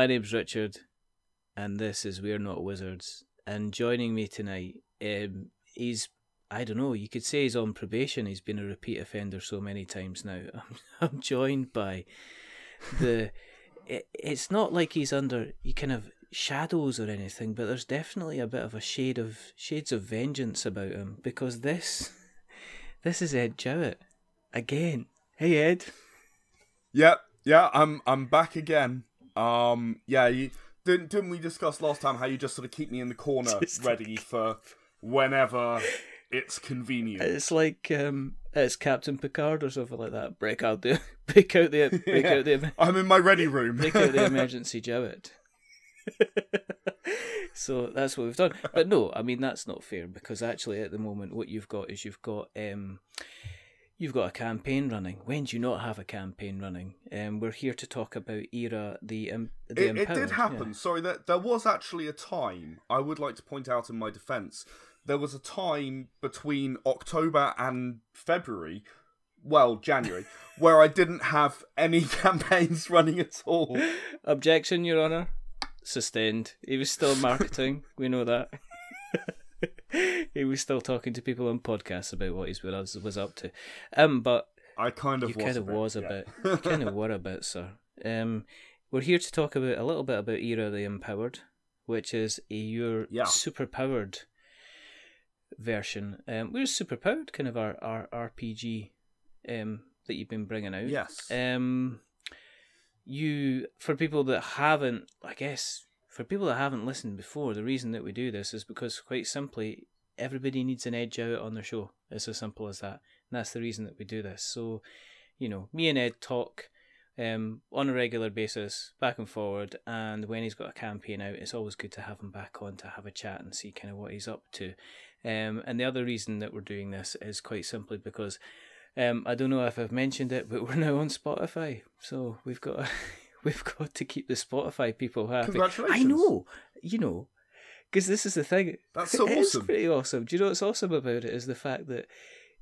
my name's Richard, and this is We're Not Wizards. And joining me tonight, he's, I don't know, you could say he's on probation. He's been a repeat offender so many times now. I'm joined by it's not like he's under kind of shadows or anything, but there's definitely a bit of a Shades of Vengeance about him, because this is Ed Jowett again. Hey Ed. Yeah, I'm back again. Didn't we discuss last time how you just sort of keep me in the corner, ready for whenever it's convenient? It's like it's Captain Picard or something like that. Break out the. I'm in my ready room. Break out the emergency Jowett. So that's what we've done. But no, I mean that's not fair, because actually at the moment what you've got is you've got a campaign running. When do you not have a campaign running? We're here to talk about Era the Empowered. It did happen. Yeah. Sorry, there was actually a time, I would like to point out in my defence, there was a time between October and January, where I didn't have any campaigns running at all. Objection, Your Honour. Sustained. He was still marketing. We know that. He was still talking to people on podcasts about what he was up to. But I kind of was a bit. You kind of were a bit, sir. We're here to talk about a little bit about Era the Empowered, which is your superpowered version. We're superpowered, kind of our RPG that you've been bringing out. Yes. For people that haven't listened before, the reason that we do this is because, quite simply, everybody needs an Ed Jowett on their show. It's as simple as that. And that's the reason that we do this. So, me and Ed talk on a regular basis, back and forward, and when he's got a campaign out, it's always good to have him back on to have a chat and see kind of what he's up to. And the other reason that we're doing this is quite simply because I don't know if I've mentioned it, but we're now on Spotify. So we've got to keep the Spotify people happy. Congratulations. I know, because this is the thing. That's so awesome. It's pretty awesome. Do you know what's awesome about it is the fact that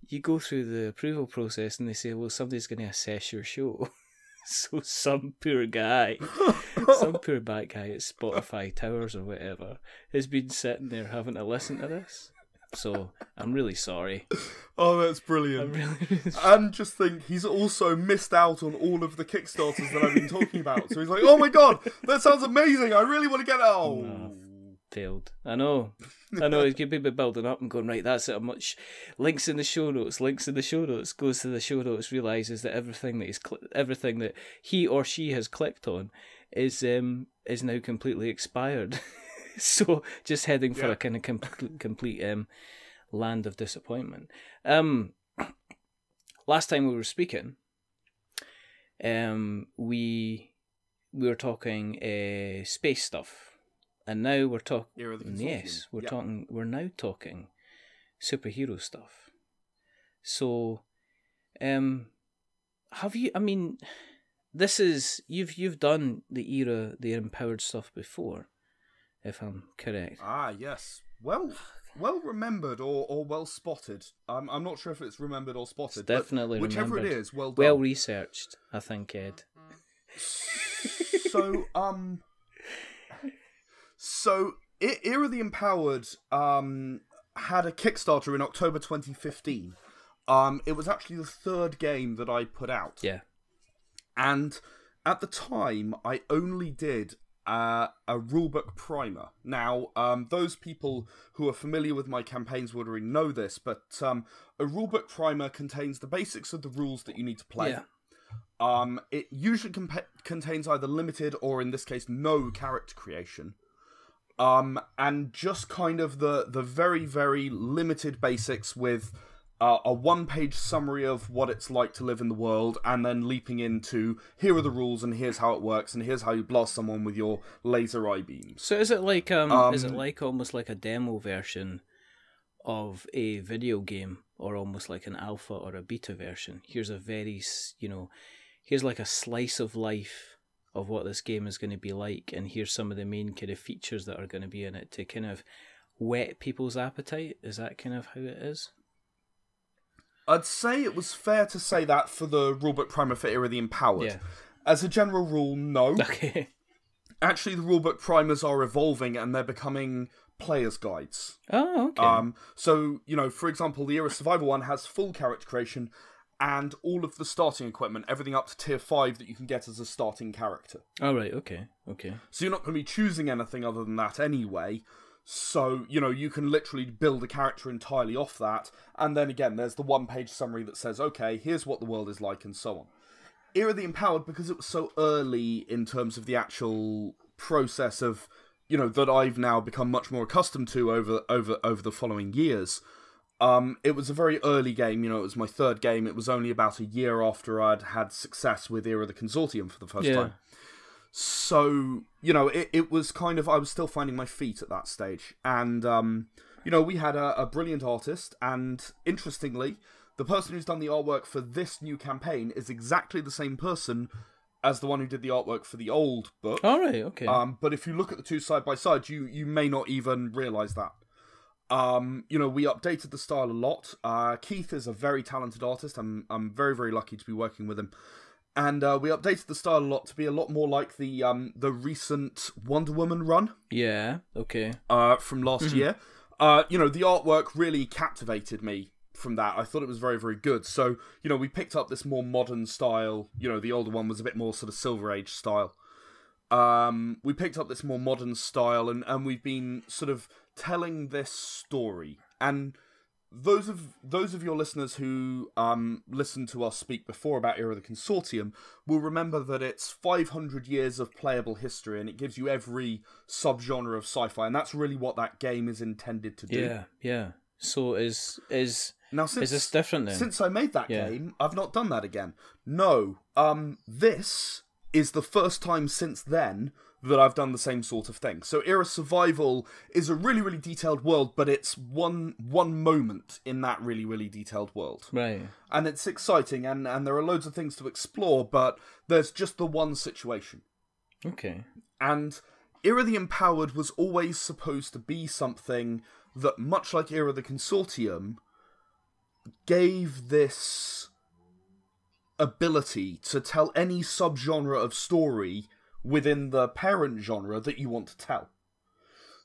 you go through the approval process and they say, well, somebody's going to assess your show. So some poor guy, some poor back guy at Spotify Towers or whatever has been sitting there having to listen to this. So I'm really sorry. Oh, that's brilliant. And just think, he's also missed out on all of the Kickstarters that I've been talking about. So he's like, oh my god, that sounds amazing. I really want to get it. Oh, failed. I know. He's been building up and going, right, that's it. Much links in the show notes. Goes to the show notes, realizes that everything that he or she has clicked on is now completely expired. So just heading for a kind of complete land of disappointment. Last time we were speaking, we were talking space stuff, and now we're talking. Yes, we're now talking superhero stuff. So, have you? I mean, this is you've done the Era the Empowered stuff before, if I'm correct. Ah, yes. Well remembered or well spotted. I'm not sure if it's remembered or spotted. It's definitely but whichever remembered. It is, well done. Well researched, I think, Ed. So Era the Empowered had a Kickstarter in October 2015. It was actually the third game that I put out. Yeah. And at the time, I only did a rulebook primer. Now, those people who are familiar with my campaigns would already know this, but a rulebook primer contains the basics of the rules that you need to play. Yeah. It usually contains either limited or, in this case, no character creation. And just kind of the very, very limited basics with a one-page summary of what it's like to live in the world, and then leaping into, here are the rules, and here's how it works, and here's how you blast someone with your laser eye beams. So is it like almost like a demo version of a video game, or almost like an alpha or a beta version? Here's a very, here's like a slice of life of what this game is going to be like, and here's some of the main kind of features that are going to be in it to kind of whet people's appetite. Is that kind of how it is? I'd say it was fair to say that for the rulebook primer for Era the Empowered. Yeah. As a general rule, no. Okay. Actually, the rulebook primers are evolving and they're becoming player's guides. Oh, okay. So, for example, the Era Survival one has full character creation and all of the starting equipment, everything up to tier 5 that you can get as a starting character. Oh, right, okay. So you're not going to be choosing anything other than that anyway. So, you can literally build a character entirely off that. And then again, there's the one-page summary that says, okay, here's what the world is like and so on. Era the Empowered, because it was so early in terms of the actual process of, that I've now become much more accustomed to over the following years. It was a very early game, it was my third game. It was only about a year after I'd had success with Era the Consortium for the first time. So, it was kind of, I was still finding my feet at that stage. And, we had a brilliant artist, and interestingly, the person who's done the artwork for this new campaign is exactly the same person as the one who did the artwork for the old book. All right, okay. But if you look at the two side by side, you may not even realise that. We updated the style a lot. Keith is a very talented artist. I'm very, very lucky to be working with him. And we updated the style a lot to be a lot more like the recent Wonder Woman run. Yeah, okay. From last year. The artwork really captivated me from that. I thought it was very, very good. So, we picked up this more modern style. The older one was a bit more sort of Silver Age style. We picked up this more modern style, and we've been sort of telling this story. And those of your listeners who listened to us speak before about Era of the Consortium will remember that it's 500 years of playable history, and it gives you every subgenre of sci-fi, and that's really what that game is intended to do. Yeah. So is this different then? Since I made that game, I've not done that again. No. This is the first time since then that I've done the same sort of thing. So Era Survival is a really, really detailed world, but it's one moment in that really, really detailed world. Right. And it's exciting, and there are loads of things to explore, but there's just the one situation. Okay. And Era the Empowered was always supposed to be something that, much like Era the Consortium, gave this ability to tell any subgenre of story within the parent genre that you want to tell.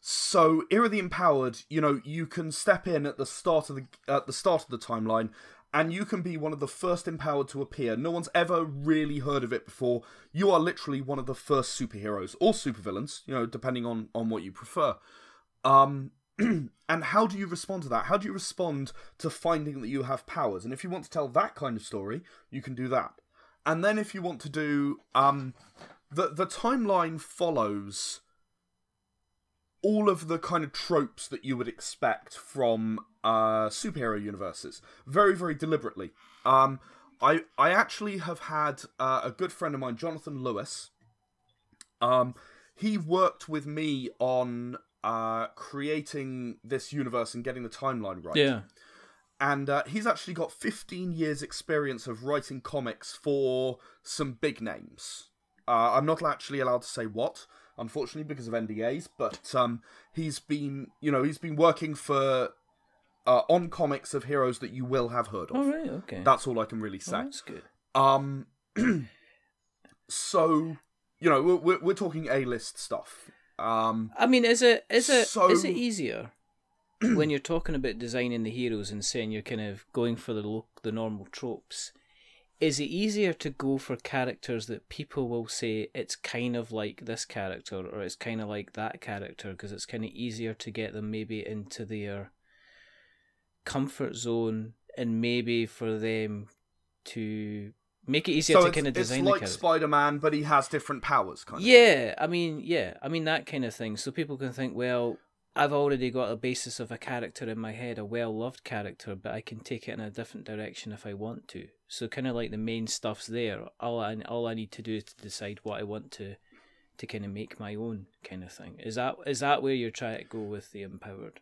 So, Era the Empowered, you can step in at the start of the timeline, and you can be one of the first Empowered to appear. No one's ever really heard of it before. You are literally one of the first superheroes, or supervillains, depending on what you prefer. And how do you respond to that? How do you respond to finding that you have powers? And if you want to tell that kind of story, you can do that. And then if you want to do... The timeline follows all of the kind of tropes that you would expect from superhero universes. Very, very deliberately. I actually have had a good friend of mine, Jonathan Lewis. He worked with me on creating this universe and getting the timeline right. Yeah. And he's actually got 15 years experience of writing comics for some big names. I'm not actually allowed to say what, unfortunately, because of NDAs, but he's been working for on comics of heroes that you will have heard of. Oh, right, okay. That's all I can really say. Oh, that's good. So, we're talking A-list stuff. I mean, is it easier when you're talking about designing the heroes and saying you're kind of going for the normal tropes? Is it easier to go for characters that people will say it's kind of like this character or it's kind of like that character because it's kind of easier to get them maybe into their comfort zone and maybe for them to make it easier to kind of design the character? It's like Spider-Man, but he has different powers, kind of. Yeah, I mean that kind of thing. So people can think, well, I've already got a basis of a character in my head, a well-loved character, but I can take it in a different direction if I want to. So kind of like the main stuff's there. All I need to do is to decide what I want to kind of make my own kind of thing. Is that where you're trying to go with the Empowered?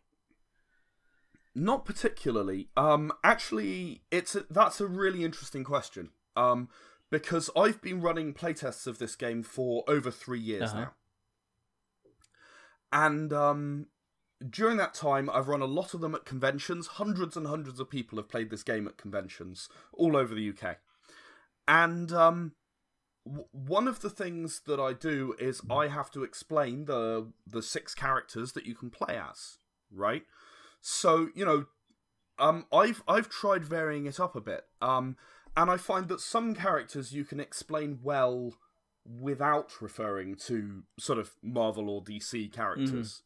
Not particularly. Actually, that's a really interesting question. Because I've been running playtests of this game for over 3 years now. And during that time, I've run a lot of them at conventions. Hundreds and hundreds of people have played this game at conventions all over the UK. And one of the things that I do is I have to explain the 6 characters that you can play as, right? So, I've tried varying it up a bit, and I find that some characters you can explain well without referring to sort of Marvel or DC characters.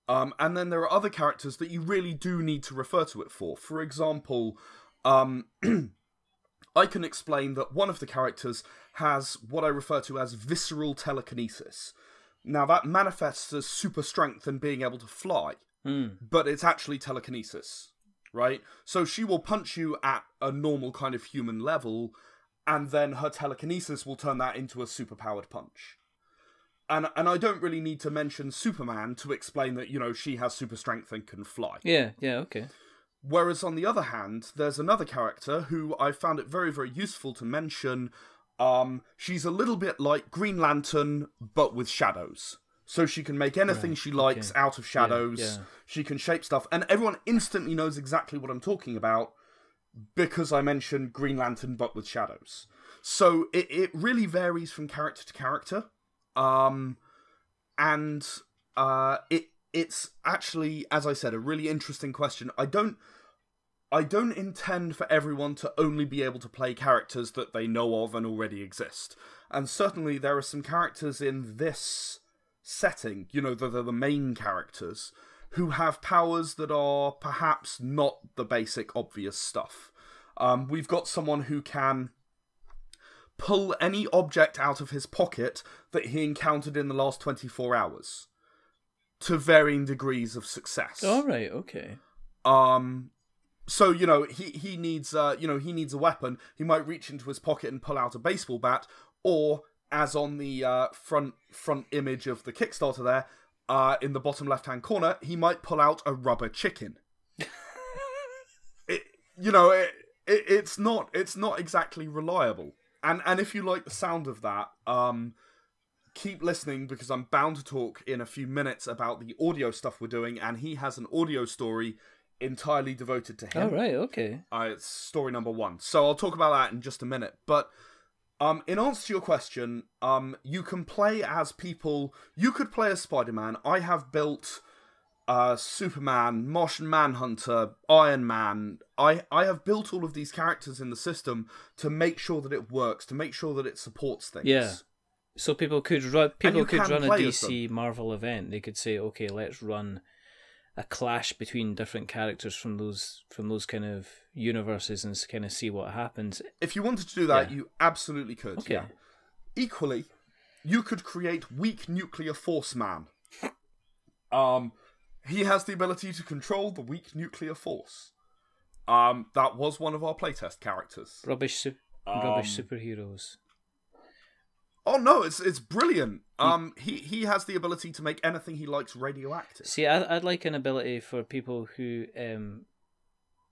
And then there are other characters that you really do need to refer to it for. For example, I can explain that one of the characters has what I refer to as visceral telekinesis. Now, that manifests as super strength and being able to fly, but it's actually telekinesis, right? So she will punch you at a normal kind of human level, and then her telekinesis will turn that into a superpowered punch. And I don't really need to mention Superman to explain that, she has super strength and can fly. Yeah, okay. Whereas on the other hand, there's another character who I found it very, very useful to mention. She's a little bit like Green Lantern, but with shadows. So she can make anything she likes out of shadows. Yeah. She can shape stuff. And everyone instantly knows exactly what I'm talking about because I mentioned Green Lantern, but with shadows. So it really varies from character to character. It's actually, as I said, a really interesting question. I don't intend for everyone to only be able to play characters that they know of and already exist. And certainly there are some characters in this setting, the main characters, who have powers that are perhaps not the basic obvious stuff. We've got someone who can pull any object out of his pocket that he encountered in the last 24 hours. To varying degrees of success. All right, okay. So he needs a weapon. He might reach into his pocket and pull out a baseball bat, or as on the front image of the Kickstarter there, in the bottom left hand corner, he might pull out a rubber chicken. It's not exactly reliable. And if you like the sound of that, keep listening, because I'm bound to talk in a few minutes about the audio stuff we're doing, and he has an audio story entirely devoted to him. Oh, right, okay. It's story number 1. So I'll talk about that in just a minute. But in answer to your question, you can play as people. You could play as Spider-Man. I have built Superman, Martian Manhunter, Iron Man. I have built all of these characters in the system to make sure that it works, to make sure that it supports things. Yeah. So people could run a play DC Marvel event. They could say, okay, let's run a clash between different characters from those kind of universes and kind of see what happens. If you wanted to do that, you absolutely could. Okay. Yeah. Equally, you could create Weak Nuclear Force Man. He has the ability to control the weak nuclear force. That was one of our playtest characters. Rubbish superheroes. Oh no, it's brilliant. He has the ability to make anything he likes radioactive. See, I'd like an ability for people who,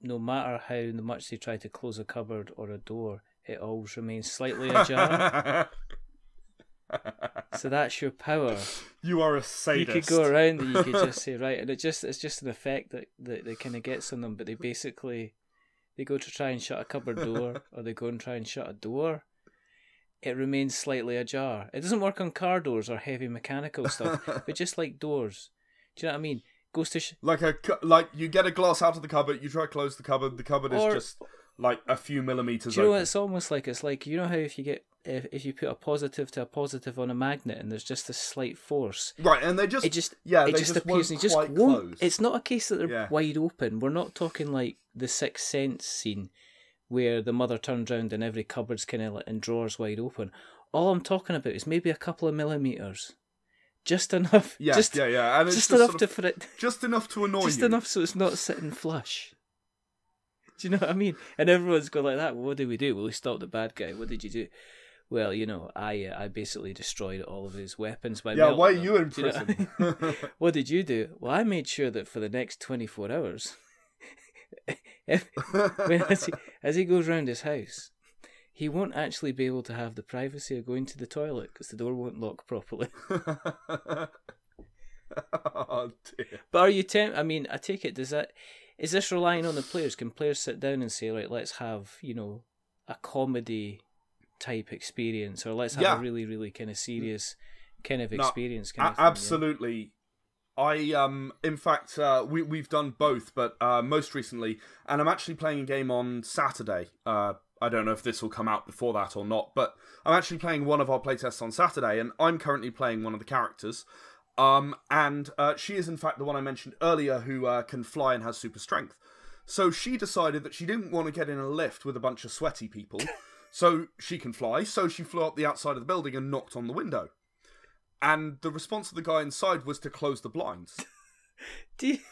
no matter how much they try to close a cupboard or a door, it always remains slightly ajar. So that's your power. You are a sadist. You could go around and you could just say, right, and it's just an effect that kind of gets on them, but they go to try and shut a cupboard door, or they go and try and shut a door. It remains slightly ajar. It doesn't work on car doors or heavy mechanical stuff, but just like doors. Do you know what I mean? Goes to like you get a glass out of the cupboard, you try to close the cupboard is just like a few millimeters. Do you know open. what it's almost like? It's like, you know how if you put a positive to a positive on a magnet and there's just a slight force, right? And they just appears and it just won't. Close. It's not a case that they're wide open. We're not talking like the Sixth Sense scene where the mother turns round and every cupboard's kind of and drawers wide open. All I'm talking about is maybe a couple of millimeters. Just enough. And it's just enough for it. Just enough to annoy you. Just enough so it's not sitting flush. Do you know what I mean? And everyone's going like that. Well, what did we do? Well, we stopped the bad guy. What did you do? Well, I basically destroyed all of his weapons by melting why are them. you in prison? You know? What did you do? Well, I made sure that for the next 24 hours, as he goes round his house, he won't actually be able to have the privacy of going to the toilet because the door won't lock properly. Oh dear. But are you I take it, is this relying on the players? Can players sit down and say, right, let's have, a comedy type experience, or let's have a really, really kind of serious kind of experience. Kind of thing, absolutely. In fact, we've done both, but most recently, and I'm actually playing a game on Saturday. I don't know if this will come out before that or not, but I'm actually playing one of our playtests on Saturday, and I'm currently playing one of the characters. And she is in fact the one I mentioned earlier who can fly and has super strength. So she decided that she didn't want to get in a lift with a bunch of sweaty people, so she can fly. So she flew up the outside of the building and knocked on the window. And the response of the guy inside was to close the blinds.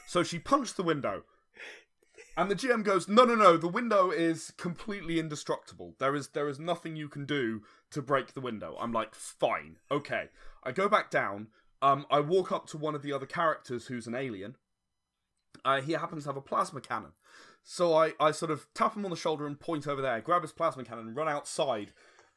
So she punched the window. And the GM goes, no, the window is completely indestructible. There is nothing you can do to break the window. I'm like, fine, okay. I go back down. I walk up to one of the other characters who's an alien. He happens to have a plasma cannon. So I sort of tap him on the shoulder and point over there, grab his plasma cannon, run outside,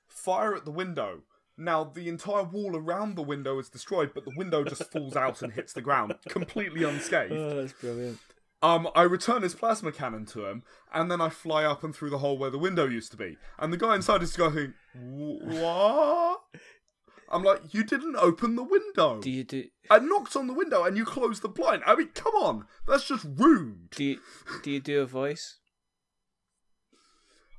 fire at the window. Now, the entire wall around the window is destroyed, but the window just falls out and hits the ground, completely unscathed. Oh, that's brilliant. I return his plasma cannon to him, and then I fly up and through the hole where the window used to be. And the guy inside is going, what? I'm like, you didn't open the window. I knocked on the window and you closed the blind. I mean, come on. That's just rude. Do you do a voice?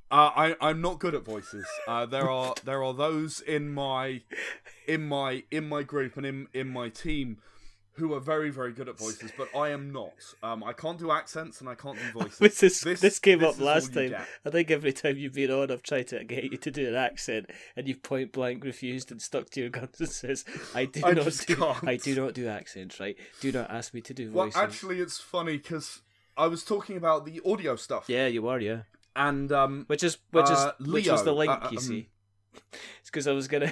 I'm not good at voices. There are those in my group and in my team who are very, very good at voices, but I am not. I can't do accents and I can't do voices. This came up last time. I think every time you've been on, I've tried to get you to do an accent, and you've point blank refused and stuck to your guns and says, I do not do accents, right? Do not ask me to do voices. Well, actually, it's funny because I was talking about the audio stuff. Yeah, you are, yeah. And which is the link, you see. It's because I was gonna.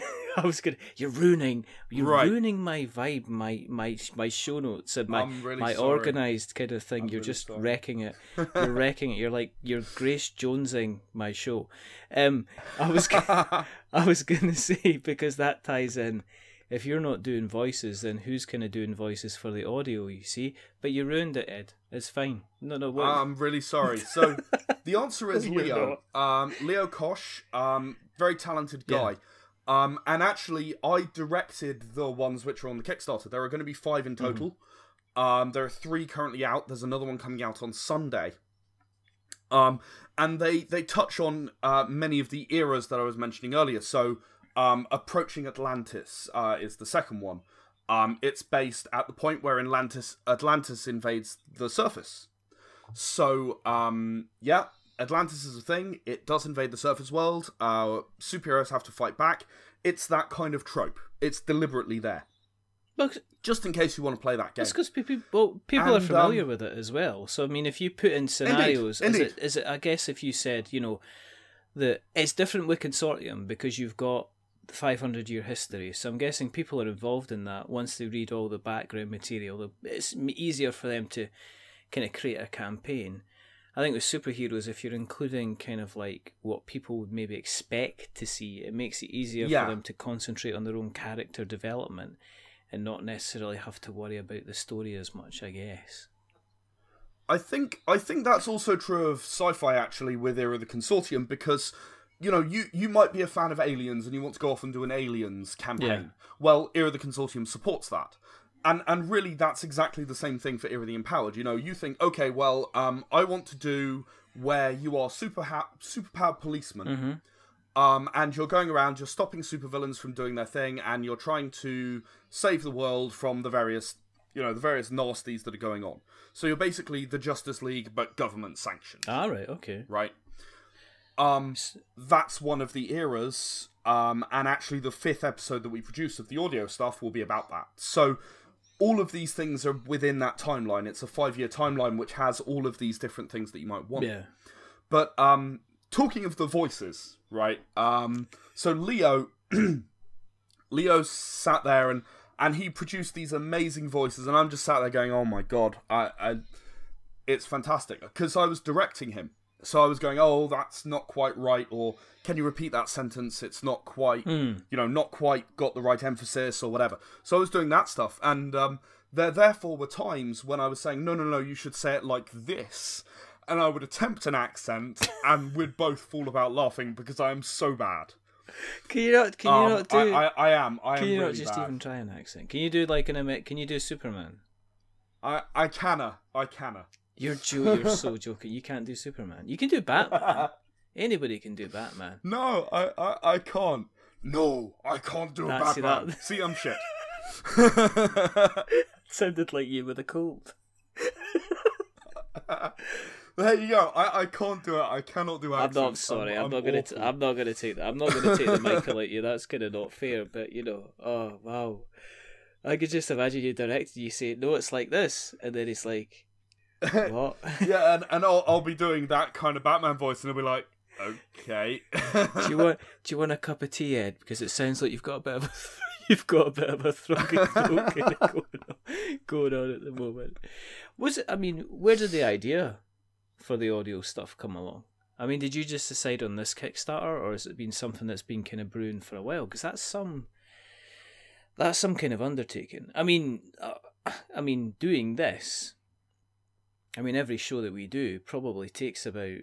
You're ruining my vibe, my show notes and my organised kind of thing. You're just wrecking it. You're wrecking it. You're Grace Jonesing my show. I was gonna say, because that ties in. If you're not doing voices, then who's kind of doing voices for the audio? You see, but you ruined it, Ed. It's fine. No. What? I'm really sorry. So the answer is Leo. Leo Kosh, very talented guy. Yeah. And actually, I directed the ones which are on the Kickstarter. There are going to be 5 in total. Mm-hmm. There are 3 currently out. There's another one coming out on Sunday. And they touch on many of the eras that I was mentioning earlier. So, Approaching Atlantis is the second one. It's based at the point where Atlantis invades the surface. So, Atlantis is a thing. It does invade the surface world. Superheroes have to fight back. It's that kind of trope. It's deliberately there. Look, just in case you want to play that game. It's because people are familiar with it as well. So, I mean, if you put in scenarios... Indeed. Is it, I guess if you said, that it's different with Consortium because you've got the 500-year history. So I'm guessing people are involved in that. Once they read all the background material, it's easier for them to kind of create a campaign. I think with superheroes, if you're including kind of like what people would maybe expect to see, it makes it easier for them to concentrate on their own character development and not necessarily have to worry about the story as much, I guess. I think that's also true of sci-fi, actually, with Era of the Consortium, because, you might be a fan of Aliens and you want to go off and do an Aliens campaign. Yeah. Well, Era of the Consortium supports that. And really, that's exactly the same thing for Era of the Empowered. You think, okay, well, I want to do where you are superpowered policemen, and you're going around, you're stopping supervillains from doing their thing, and you're trying to save the world from the various nasties that are going on. So you're basically the Justice League, but government sanctioned. Ah, right, okay. Right. That's one of the eras, and actually the 5th episode that we produce of the audio stuff will be about that. So all of these things are within that timeline. It's a 5-year timeline which has all of these different things that you might want. Yeah. But talking of the voices, right? So Leo sat there and he produced these amazing voices, and I'm just sat there going, oh my god, it's fantastic. Because I was directing him. So I was going, oh, that's not quite right, or can you repeat that sentence? It's not quite, not quite got the right emphasis, or whatever. So I was doing that stuff, and there therefore were times when I was saying, no, you should say it like this. And I would attempt an accent, and we'd both fall about laughing because I am so bad. Can you not? Can you not do? I am. Can you really not just bad. even try an accent? Can you do like Can you do Superman? I canna. You're so joking. You can't do Superman. You can do Batman. Anybody can do Batman. No, I can't. No, I can't do Batman. See, I'm shit. Sounded like you with a cold. There you go. I can't do it. I cannot do accents. I'm not sorry. I'm not gonna take that. I'm not gonna take the Michael at you. That's kind of not fair. But oh wow, I could just imagine you directing. You say, "No, it's like this," and then it's like, "What?" Yeah, and I'll be doing that kind of Batman voice, and I'll be like, "Okay." Do you want a cup of tea, Ed? Because it sounds like you've got a bit of a throat going on at the moment. Where did the idea for the audio stuff come along? I mean, did you just decide on this Kickstarter, or has it been something that's been kind of brewing for a while? Because that's some kind of undertaking. I mean, doing this. I mean, every show that we do probably takes about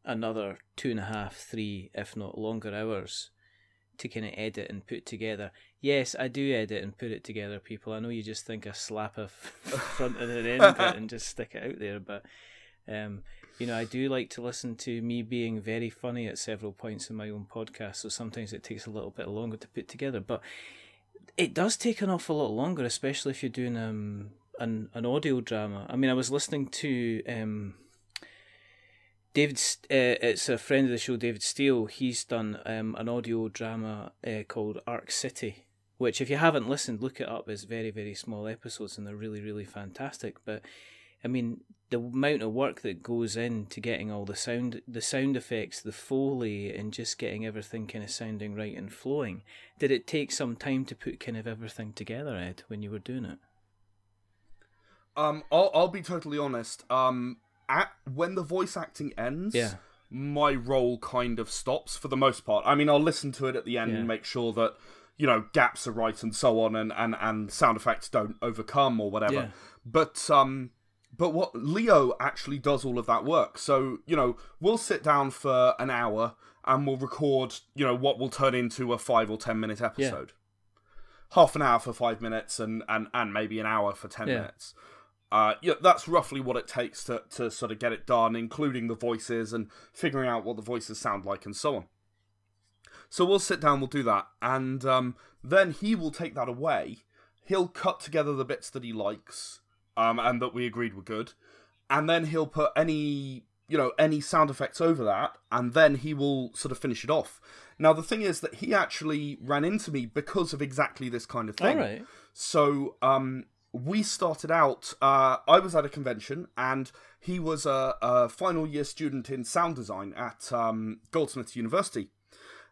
another 2.5, 3, if not longer hours to kind of edit and put together. Yes, I do edit and put it together, people. I know you just think I slap a front and an end bit and just stick it out there, but I do like to listen to me being very funny at several points in my own podcast, so sometimes it takes a little bit longer to put together, but it does take an awful lot longer, especially if you're doing an audio drama. I mean, I was listening to David. It's a friend of the show, David Steele. He's done an audio drama called Arc City, which, if you haven't listened, look it up. It's very, very small episodes, and they're really, really fantastic. But I mean, the amount of work that goes into getting all the sound effects, the Foley, and just getting everything kind of sounding right and flowing. Did it take some time to put kind of everything together, Ed, when you were doing it? I'll be totally honest. When the voice acting ends, my role kind of stops for the most part. I mean, I'll listen to it at the end and make sure that, gaps are right and so on, and sound effects don't overcome or whatever. Yeah. But what Leo actually does all of that work. So, we'll sit down for an hour and we'll record, what will turn into a 5 or 10 minute episode. Half an hour for 5 minutes and maybe an hour for 10 minutes. That's roughly what it takes to sort of get it done, including the voices and figuring out what the voices sound like and so on. So we'll sit down, we'll do that, and then he will take that away. He'll cut together the bits that he likes, and that we agreed were good, and then he'll put any sound effects over that, and then he will sort of finish it off. Now, the thing is that he actually ran into me because of exactly this kind of thing. All right. So, we started out, I was at a convention, and he was a final year student in sound design at Goldsmiths University.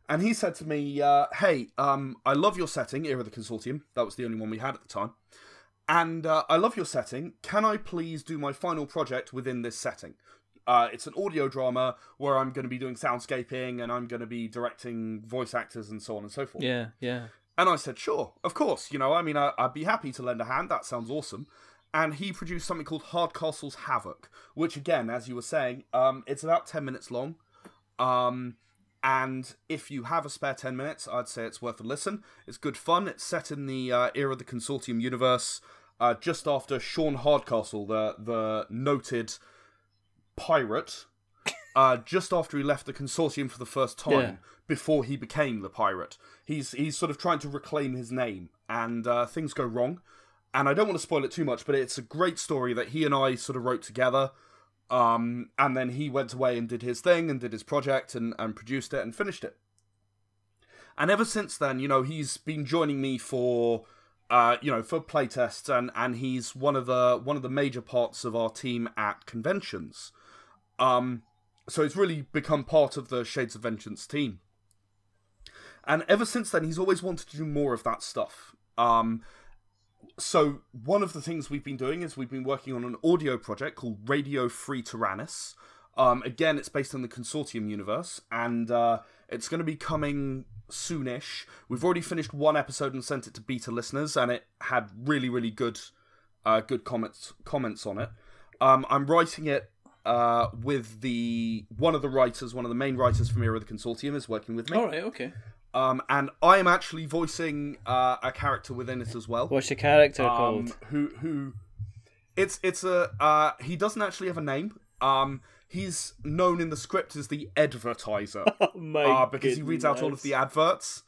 And he said to me, hey, I love your setting, Era of the Consortium. That was the only one we had at the time. And I love your setting. Can I please do my final project within this setting? It's an audio drama where I'm going to be doing soundscaping and I'm going to be directing voice actors and so on and so forth. Yeah, yeah. And I said, sure, of course. I'd be happy to lend a hand. That sounds awesome. And he produced something called Hardcastle's Havoc, which, again, as you were saying, it's about 10 minutes long. And if you have a spare 10 minutes, I'd say it's worth a listen. It's good fun. It's set in the Era of the Consortium universe, just after Sean Hardcastle, the noted pirate, just after he left the Consortium for the first time, before he became the pirate. He's sort of trying to reclaim his name, and things go wrong. And I don't want to spoil it too much, but it's a great story that he and I sort of wrote together. And then he went away and did his thing and did his project and produced it and finished it. And ever since then, he's been joining me for playtests, and he's one of the major parts of our team at conventions. So it's really become part of the Shades of Vengence team. And ever since then, he's always wanted to do more of that stuff. So one of the things we've been doing is we've been working on an audio project called Radio Free Tyrannus. Again, it's based on the Consortium universe, and it's going to be coming soonish. We've already finished one episode and sent it to beta listeners, and it had really, really good comments on it. I'm writing it with one of the main writers from Era of the Consortium is working with me. All right, okay. And I am actually voicing a character within it as well. What's your character called? Who? It's he doesn't actually have a name. He's known in the script as the Edvertiser. Oh my because he reads out all of the adverts.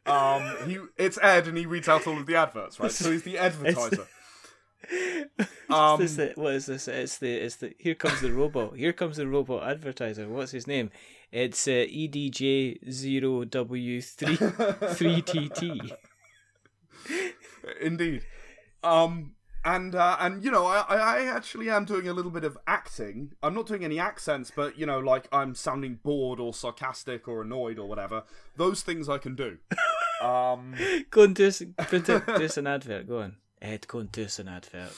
It's Ed, and he reads out all of the adverts, right? So he's the Edvertiser. What is this? It's the here comes the robot. Here comes the robot advertiser. What's his name? It's EDJ0W3TT. Indeed. And you know, I actually am doing a little bit of acting. I'm not doing any accents, but you know, like I'm sounding bored or sarcastic or annoyed or whatever. Those things I can do. Go and do an advert. Go on, Ed. Go and do an advert.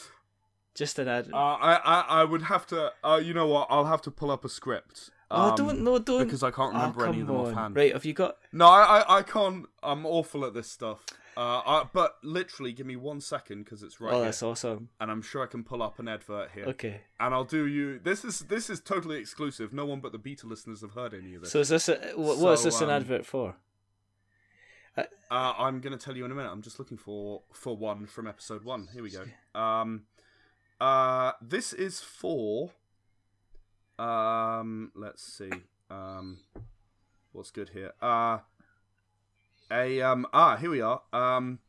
Just an ad. I would have to. You know what? I'll have to pull up a script. Don't because I can't remember any of them offhand. Right? Have you got? No, I can't. I'm awful at this stuff. But literally, give me 1 second because it's right here. Oh, that's awesome. And I'm sure I can pull up an advert here. Okay. And I'll do you. This is totally exclusive. No one but the beta listeners have heard any of this. So is this what is this an advert for? I'm gonna tell you in a minute. I'm just looking for one from episode 1. Here we go. This is for. Let's see. What's good here? Here we are. An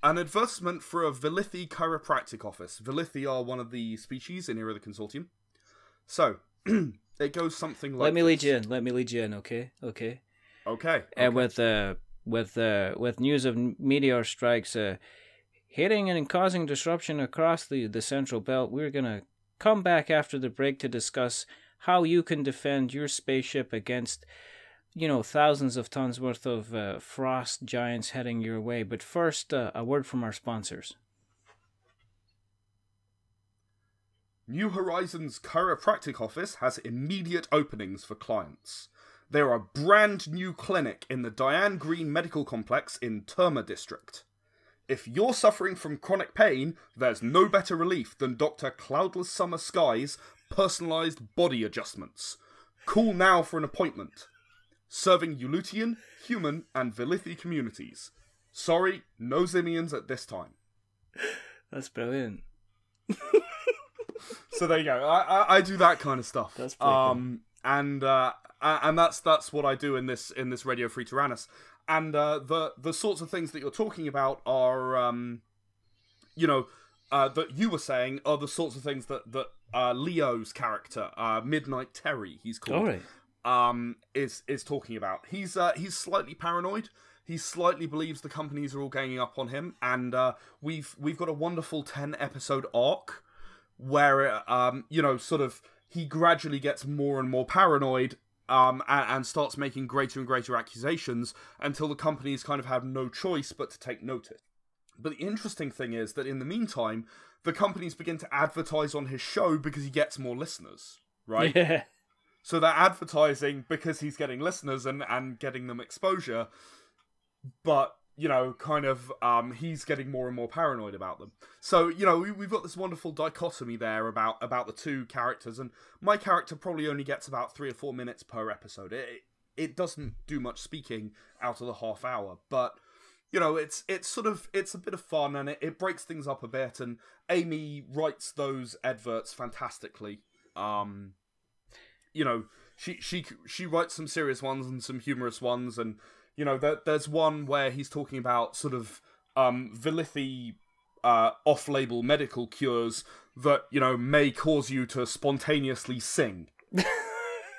advertisement for a Vilithi chiropractic office. Vilithi are one of the species in Era of the Consortium. So, it goes something like Let me lead you in, okay? Okay. With news of meteor strikes hitting and causing disruption across the central belt, we're going to come back after the break to discuss how you can defend your spaceship against thousands of tons worth of frost giants heading your way. But first, a word from our sponsors. New Horizons Chiropractic Office has immediate openings for clients. They're a brand new clinic in the Diane Green Medical Complex in Terma District. If you're suffering from chronic pain, there's no better relief than Dr. Cloudless Summer Sky's personalised body adjustments. Call now for an appointment. Serving Ulutian, human, and Vilithi communities. Sorry, no Zimians at this time. That's brilliant. So there you go. I do that kind of stuff. That's pretty cool. And that's what I do in this Radio Free Tyrannus. And the sorts of things that you're talking about are that you were saying are the sorts of things that Leo's character, Midnight Terry, he's called. All right. Is talking about. He's slightly paranoid. He slightly believes the companies are all ganging up on him, and we've got a wonderful 10-episode arc where sort of he gradually gets more and more paranoid, and starts making greater and greater accusations until the companies kind of have no choice but to take notice. But the interesting thing is that in the meantime, the companies begin to advertise on his show because he gets more listeners, right? Yeah. So they're advertising because he's getting listeners and getting them exposure, but, he's getting more and more paranoid about them. So, we've got this wonderful dichotomy there about the two characters, and my character probably only gets about 3 or 4 minutes per episode. It doesn't do much speaking out of the half hour, but, it's a bit of fun, and it breaks things up a bit, and Amy writes those adverts fantastically. She writes some serious ones and some humorous ones, and there's one where he's talking about sort of Vilithi off-label medical cures that may cause you to spontaneously sing.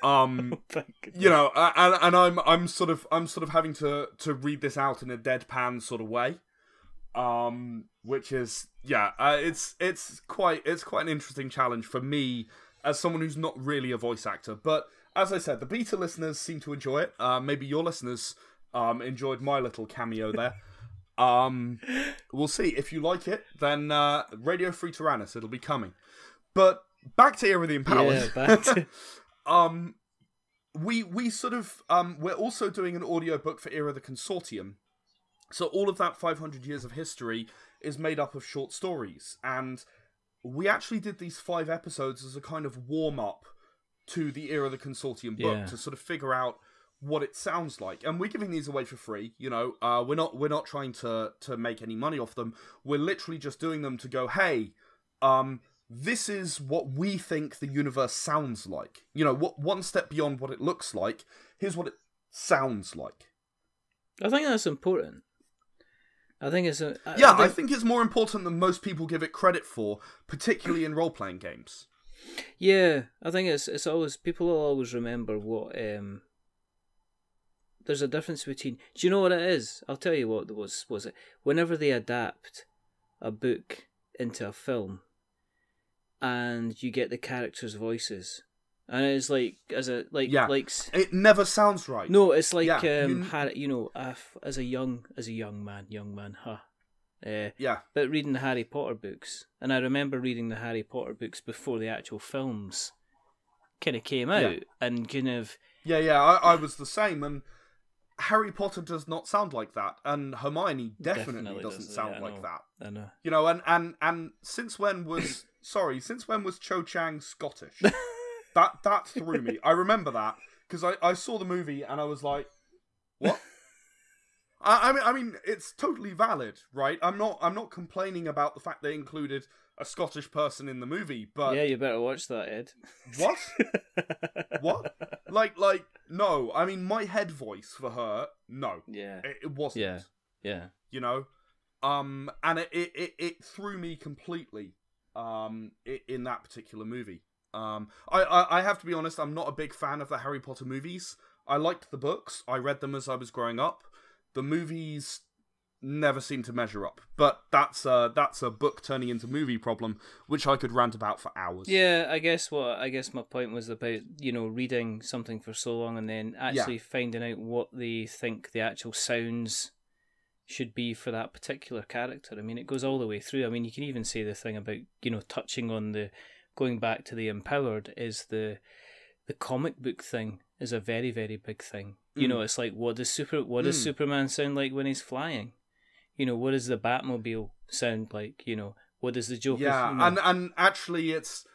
And I'm sort of having to read this out in a deadpan sort of way, which is it's quite an interesting challenge for me as someone who's not really a voice actor. But as I said, the beta listeners seem to enjoy it. Maybe your listeners enjoyed my little cameo there. We'll see. If you like it, then Radio Free Tyrannus, it'll be coming. But back to Era of the Empowered. Yeah, back to... we sort of we're also doing an audiobook for Era of the Consortium. So all of that 500 years of history is made up of short stories, and we actually did these 5 episodes as a kind of warm-up to the Era of the Consortium book, to sort of figure out what it sounds like, and we're giving these away for free. You know, we're not trying to make any money off them. We're literally just doing them to go, hey, this is what we think the universe sounds like. You know, what one step beyond what it looks like. Here's what it sounds like. I think that's important. I think it's I think it's more important than most people give it credit for, particularly in role-playing games. Yeah, I think it's always, people will always remember what there's a difference between. Do you know what it is? I'll tell you what it was it. Whenever they adapt a book into a film, and you get the characters' voices, and it's like it never sounds right. No, it's like Harry, you know, as a young man, but reading the Harry Potter books, and I remember reading the Harry Potter books before the actual films kind of came out, and kind of I was the same, and Harry Potter does not sound like that, and Hermione definitely doesn't sound like that. I know. You know, and since when was Cho Chang Scottish? that threw me. I remember that because I saw the movie and I was like, what? I mean, it's totally valid, right? I'm not complaining about the fact they included a Scottish person in the movie, but yeah, you better watch that, Ed. What? What? Like, no. I mean, my head voice for her, no. Yeah. It wasn't. Yeah. You know? And it threw me completely in that particular movie. I have to be honest, I'm not a big fan of the Harry Potter movies. I liked the books. I read them as I was growing up. The movies never seem to measure up. But that's a book turning into movie problem, which I could rant about for hours. Yeah, I guess my point was about, you know, reading something for so long and then actually finding out what they think the actual sounds should be for that particular character. I mean, it goes all the way through. I mean, you can even say the thing about, you know, touching on going back to the Empowered, is the comic book thing is a very, very big thing. You know, it's like, what does Superman sound like when he's flying? You know, what does the Batmobile sound like? You know, what does the Joker? Yeah, you know? and actually, it's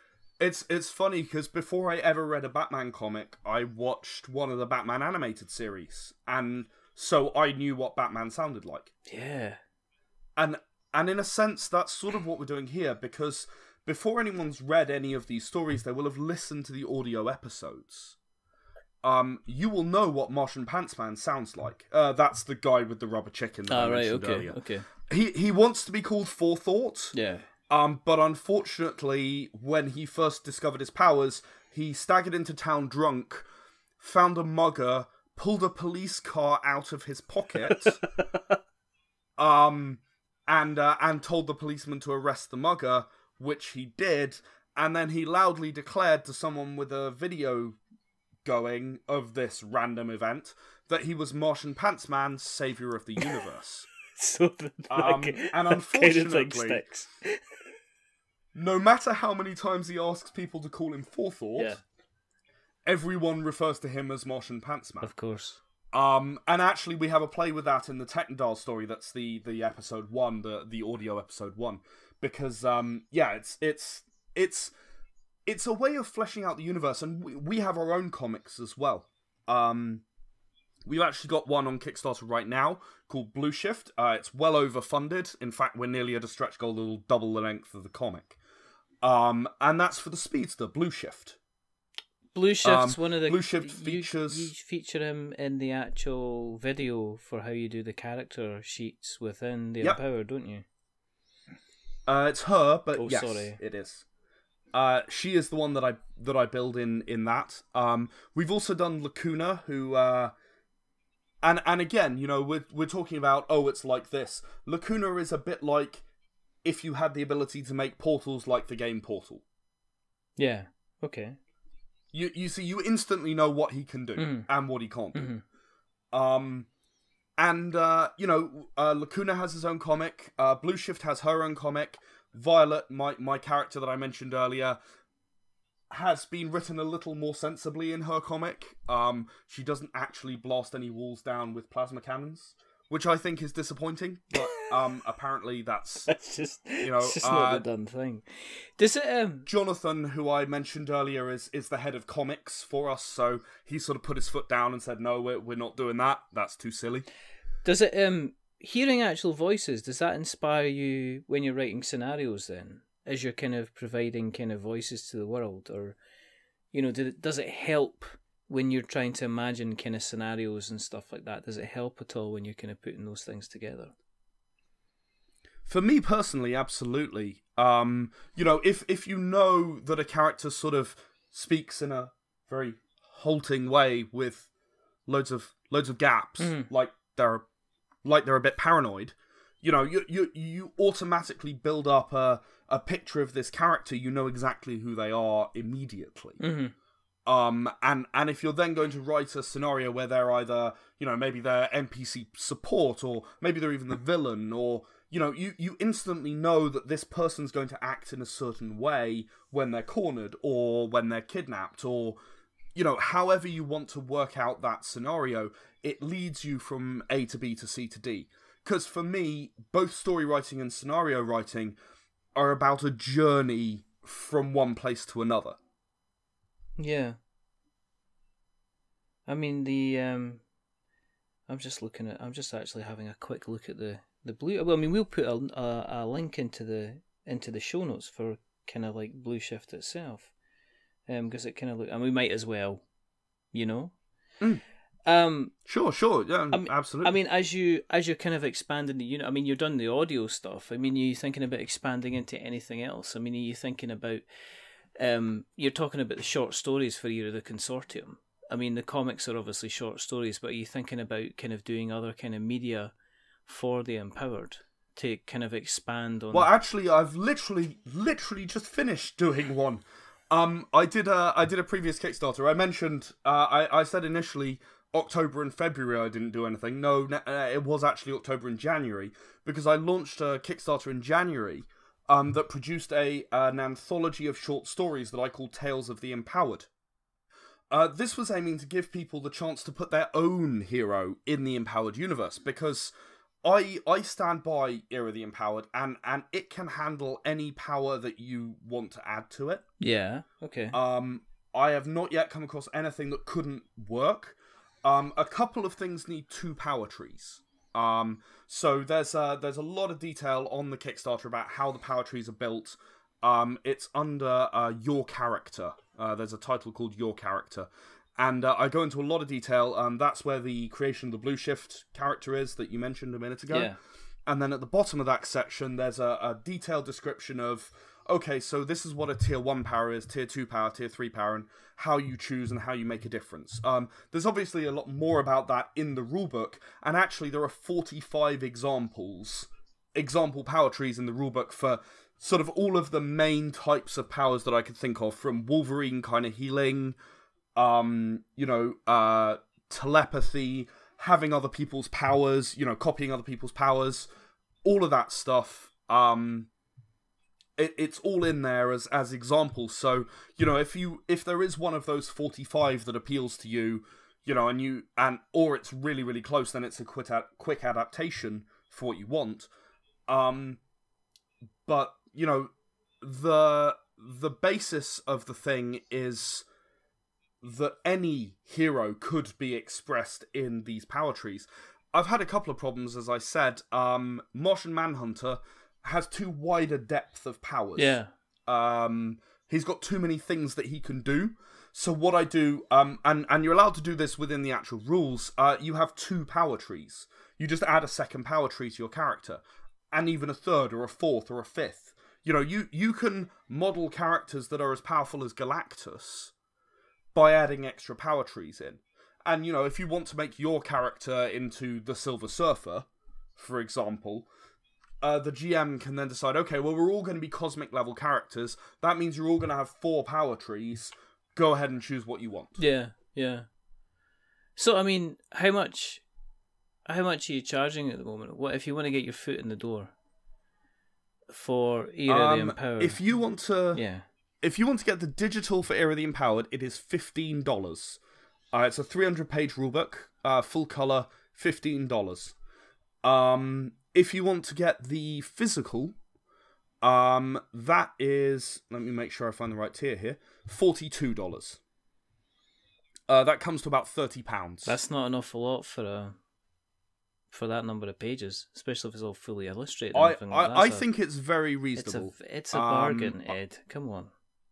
funny because before I ever read a Batman comic, I watched one of the Batman animated series, and so I knew what Batman sounded like. Yeah, and in a sense, that's sort of what we're doing here, because before anyone's read any of these stories, they will have listened to the audio episodes. You will know what Martian Pants Man sounds like. That's the guy with the rubber chicken that I mentioned earlier. Okay. He wants to be called Forethought. Yeah. But unfortunately, when he first discovered his powers, he staggered into town drunk, found a mugger, pulled a police car out of his pocket, and told the policeman to arrest the mugger, which he did, and then he loudly declared to someone with a video going of this random event that he was Martian Pants Man, savior of the universe. So and unfortunately, no matter how many times he asks people to call him Forethought, everyone refers to him as Martian Pants Man. Of course. And actually, we have a play with that in the Technodal story. That's the episode 1, the audio episode 1, because it's a way of fleshing out the universe, and we have our own comics as well. We've actually got one on Kickstarter right now called Blue Shift. It's well overfunded. In fact, we're nearly at a stretch goal that'll double the length of the comic. And that's for the Speedster, Blue Shift. Blue Shift's one of the... Blue Shift features... You feature him in the actual video for how you do the character sheets within the Empowered, don't you? It's her, but yes, sorry. It is. She is the one that I build in that. We've also done Lacuna, who and again, you know, we're talking about, it's like this. Lacuna is a bit like if you had the ability to make portals like the game Portal. Yeah. Okay. You see, you instantly know what he can do and what he can't do. You know, Lacuna has his own comic. Blue Shift has her own comic. Violet, my character that I mentioned earlier, has been written a little more sensibly in her comic. She doesn't actually blast any walls down with plasma cannons, which I think is disappointing. But apparently that's it's just not a done thing. Does it? Jonathan, who I mentioned earlier, is the head of comics for us, so he sort of put his foot down and said, "No, we're not doing that. That's too silly." Does it? Hearing actual voices, does that inspire you when you're writing scenarios? Then, as you're kind of providing kind of voices to the world, or does it help when you're trying to imagine kind of scenarios and stuff like that? Does it help at all when you're kind of putting those things together? For me personally, absolutely. If you know that a character sort of speaks in a very halting way with loads of gaps, like they're a bit paranoid, you automatically build up a picture of this character. You know exactly who they are immediately. And if you're then going to write a scenario where they're either, maybe they're NPC support, or maybe they're even the villain, or you instantly know that this person's going to act in a certain way when they're cornered or when they're kidnapped, or however you want to work out that scenario, it leads you from A to B to C to D. Because for me, both story writing and scenario writing are about a journey from one place to another. Yeah. I mean, I'm just actually having a quick look at the blue. Well, I mean, we'll put a link into the show notes for kind of like Blue Shift itself, because it kind of and we might as well, Sure, yeah, absolutely. I mean, as you're kind of expanding the unit, I mean, you're done the audio stuff. I mean, are you thinking about expanding into anything else? I mean, are you thinking about, you're talking about the short stories for Era of the Consortium. I mean, the comics are obviously short stories, but are you thinking about kind of doing other kind of media for the Empowered to kind of expand on? Well, actually, I've literally just finished doing one. I did a previous Kickstarter. I mentioned, I said initially October and February I didn't do anything. No, it was actually October and January, because I launched a Kickstarter in January that produced an anthology of short stories that I called Tales of the Empowered. This was aiming to give people the chance to put their own hero in the Empowered universe, because I stand by Era of the Empowered, and it can handle any power that you want to add to it. Yeah, okay. I have not yet come across anything that couldn't work. A couple of things need 2 power trees. So there's a lot of detail on the Kickstarter about how the power trees are built. It's under Your Character. There's a title called Your Character. And I go into a lot of detail. That's where the creation of the Blue Shift character is that you mentioned a minute ago. Yeah. And then at the bottom of that section, there's a detailed description of, okay, so this is what a tier 1 power is, tier 2 power, tier 3 power, and how you choose and how you make a difference. There's obviously a lot more about that in the rulebook, and actually there are 45 example power trees in the rulebook for sort of all of the main types of powers that I could think of, from Wolverine kind of healing, telepathy, having other people's powers, copying other people's powers, all of that stuff. It's all in there as examples. So, if there is one of those 45 that appeals to you, or it's really, really close, then it's a quick adaptation for what you want. But, the basis of the thing is that any hero could be expressed in these power trees. I've had a couple of problems, as I said. Martian Manhunter has too wide a depth of powers. Yeah. He's got too many things that he can do. So what I do, and you're allowed to do this within the actual rules, you have 2 power trees. You just add a second power tree to your character, and even a third or a fourth or a fifth. You can model characters that are as powerful as Galactus by adding extra power trees in. And, if you want to make your character into the Silver Surfer, for example, the GM can then decide, okay, well, we're all going to be cosmic level characters. That means you're all going to have 4 power trees. Go ahead and choose what you want. Yeah, yeah. So, I mean, how much are you charging at the moment? What if you want to get your foot in the door for Era of the Empowered? If you want to get the digital for Era of the Empowered, it is $15. It's a 300-page rulebook, full color, $15. If you want to get the physical, that is, let me make sure I find the right tier here, $42. That comes to about £30. That's not an awful lot for that number of pages, especially if it's all fully illustrated. I think it's very reasonable. It's a bargain, Ed. Come on,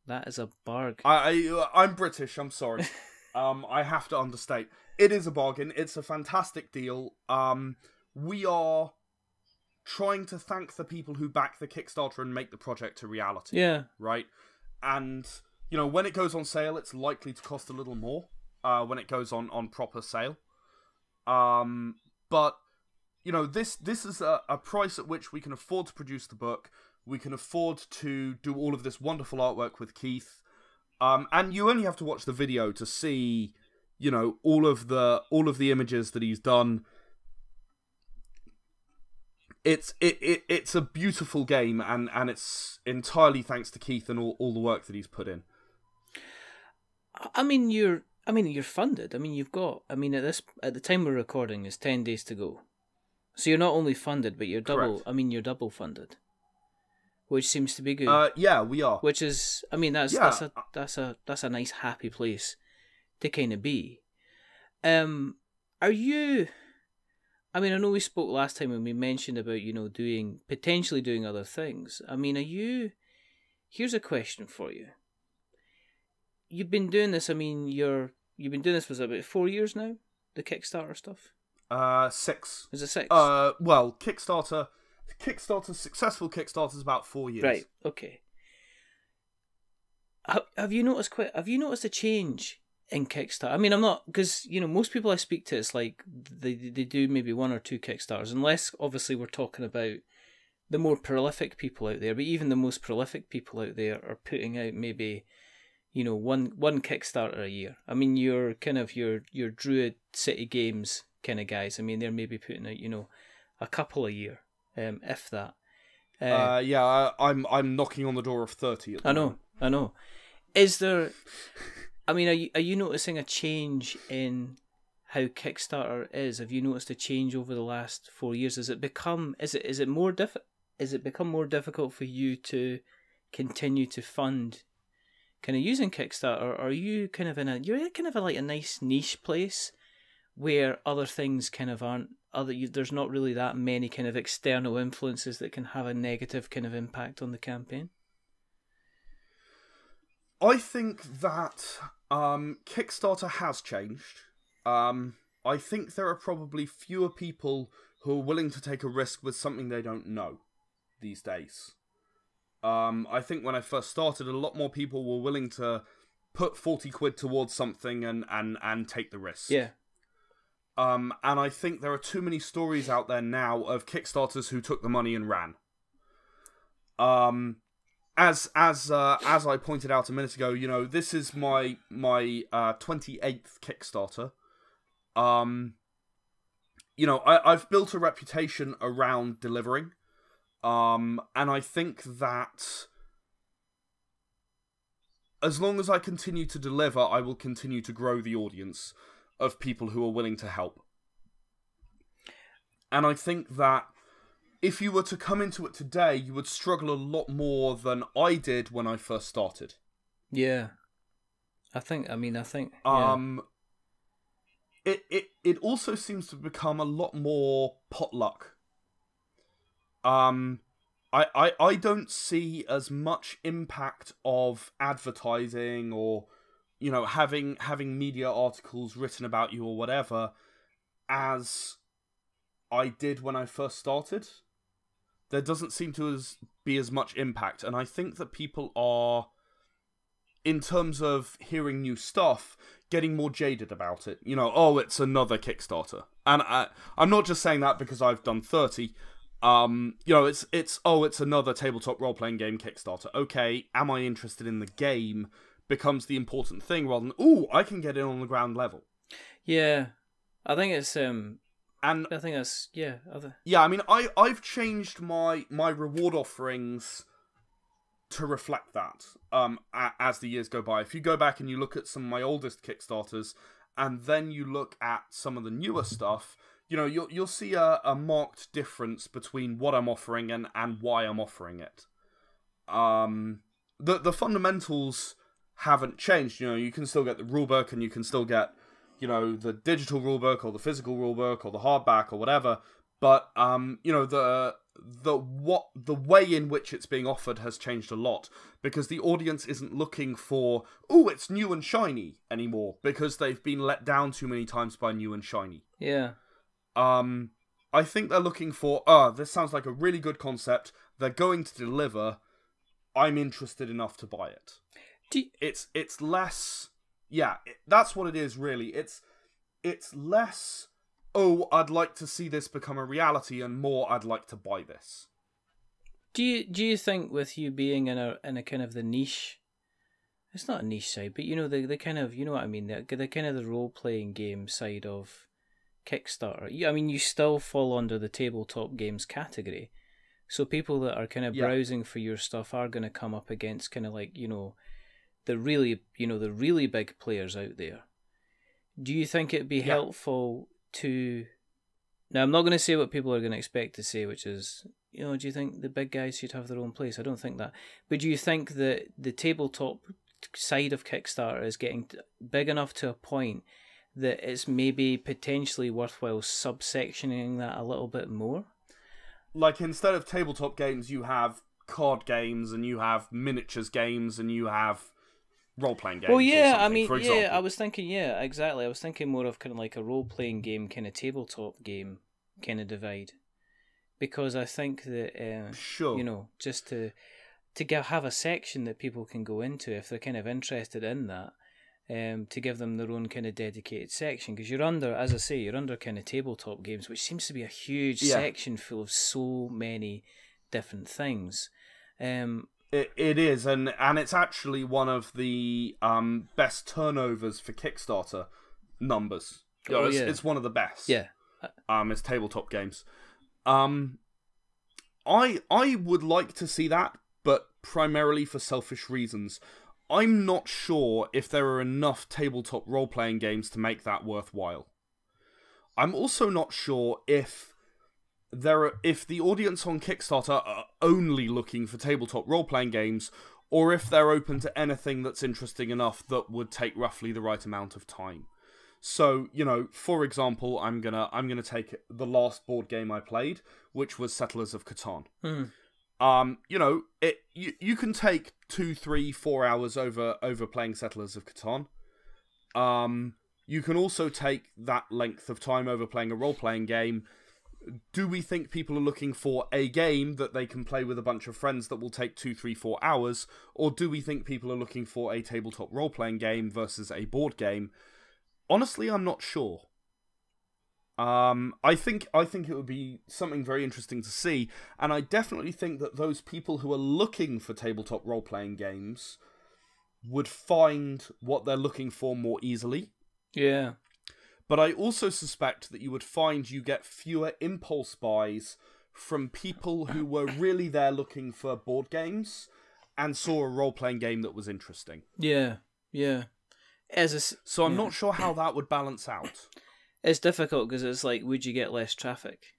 that is a bargain. I'm British. I'm sorry. I have to understate. It is a bargain. It's a fantastic deal. We are trying to thank the people who back the Kickstarter and make the project a reality. Yeah. Right? And, when it goes on sale, it's likely to cost a little more when it goes on proper sale. But, this is a price at which we can afford to produce the book. We can afford to do all of this wonderful artwork with Keith. And you only have to watch the video to see, all of the images that he's done. It's a beautiful game, and it's entirely thanks to Keith and all the work that he's put in. You're funded. You've got. At the time we're recording, is 10 days to go. So you're not only funded, but you're double. Correct. You're double funded, which seems to be good. Yeah, we are. Which is, that's a nice happy place to kind of be. Are you? I know we spoke last time when we mentioned about, potentially doing other things. Are you... Here's a question for you. You've been doing this, you've been doing this, was it about 4 years now? The Kickstarter stuff? 6. Is it 6? Well, successful Kickstarter is about 4 years. Right, okay. Have you noticed a change in Kickstarter? I'm not, because most people I speak to, it's like they do maybe 1 or 2 Kickstarters, unless obviously we're talking about the more prolific people out there. But even the most prolific people out there are putting out maybe one Kickstarter a year. Your kind of your Druid City Games kind of guys. They're maybe putting out a couple a year, if that. Yeah, I'm knocking on the door of 30 at the moment. I know. Is there? Are you noticing a change in how Kickstarter is? Have you noticed a change over the last 4 years? Has it become more difficult for you to continue to fund kind of using Kickstarter? Or are you kind of you're kind of like a nice niche place where other things kind of aren't there's not really that many kind of external influences that can have a negative kind of impact on the campaign? I think that Kickstarter has changed. I think there are probably fewer people who are willing to take a risk with something they don't know these days. I think when I first started, a lot more people were willing to put 40 quid towards something and take the risk. Yeah. And I think there are too many stories out there now of Kickstarters who took the money and ran. As I pointed out a minute ago, this is my 28th Kickstarter. I've built a reputation around delivering, and I think that as long as I continue to deliver, I will continue to grow the audience of people who are willing to help. And I think that if you were to come into it today, you would struggle a lot more than I did when I first started. Yeah. I think. Yeah. It also seems to become a lot more potluck. I don't see as much impact of advertising or, having media articles written about you or whatever as I did when I first started. There doesn't seem to be as much impact, and I think that people are, in terms of hearing new stuff, getting more jaded about it. It's another Kickstarter. And I'm not just saying that because I've done 30. It's another tabletop role-playing game Kickstarter. Okay, am I interested in the game becomes the important thing rather than, I can get in on the ground level. Yeah, I think it's... And I think that's... Yeah. I've changed my reward offerings to reflect that as the years go by. If you go back and you look at some of my oldest Kickstarters, and then you look at some of the newer stuff, you know, you'll see a marked difference between what I'm offering and why I'm offering it. The fundamentals haven't changed. You know, you can still get the rulebook, and you can still get, you know, the digital rulebook or the physical rulebook or the hardback or whatever. But you know, the way in which it's being offered has changed a lot, because the audience isn't looking for, oh, it's new and shiny anymore, because they've been let down too many times by new and shiny. Yeah. I think they're looking for, this sounds like a really good concept. They're going to deliver. I'm interested enough to buy it. It's less, that's what it is really. It's less, oh, I'd like to see this become a reality, and more, I'd like to buy this. Do you think, with you being in a kind of the niche, it's not a niche side, but you know, the kind of, you know what I mean, the kind of the role playing game side of Kickstarter. I mean, you still fall under the tabletop games category, so people that are kind of browsing for your stuff are going to come up against kind of like, you know, the really big players out there. Do you think it'd be helpful to... Now, I'm not going to say what people are going to expect to say, which is, you know, do you think the big guys should have their own place? I don't think that. But do you think that the tabletop side of Kickstarter is getting big enough to a point that it's maybe potentially worthwhile subsectioning that a little bit more? Like, instead of tabletop games, you have card games, and you have miniatures games, and you have role-playing games. Well, yeah, I mean, for example. I was thinking, exactly. I was thinking more of kind of like a role-playing game, kind of tabletop game kind of divide. Because I think that, sure, you know, just to have a section that people can go into if they're kind of interested in that, to give them their own kind of dedicated section. Because you're under, as I say, you're under kind of tabletop games, which seems to be a huge section full of so many different things. It is, and it's actually one of the best turnovers for Kickstarter numbers. You know, it's one of the best. Yeah. It's tabletop games. I would like to see that, but primarily for selfish reasons. I'm not sure if there are enough tabletop role-playing games to make that worthwhile. I'm also not sure if the audience on Kickstarter are only looking for tabletop role-playing games, or if they're open to anything that's interesting enough that would take roughly the right amount of time. So, you know, for example, I'm gonna take the last board game I played, which was Settlers of Catan. You know, you can take 2, 3, 4 hours over playing Settlers of Catan. You can also take that length of time over playing a role-playing game. Do we think people are looking for a game that they can play with a bunch of friends that will take 2, 3, 4 hours? Or do we think people are looking for a tabletop role-playing game versus a board game? Honestly, I'm not sure. I think it would be something very interesting to see, and I definitely think that those people who are looking for tabletop role-playing games would find what they're looking for more easily. Yeah. But I also suspect that you get fewer impulse buys from people who were really there looking for board games and saw a role-playing game that was interesting. Yeah. So I'm not sure how that would balance out. It's difficult because it's like, would you get less traffic?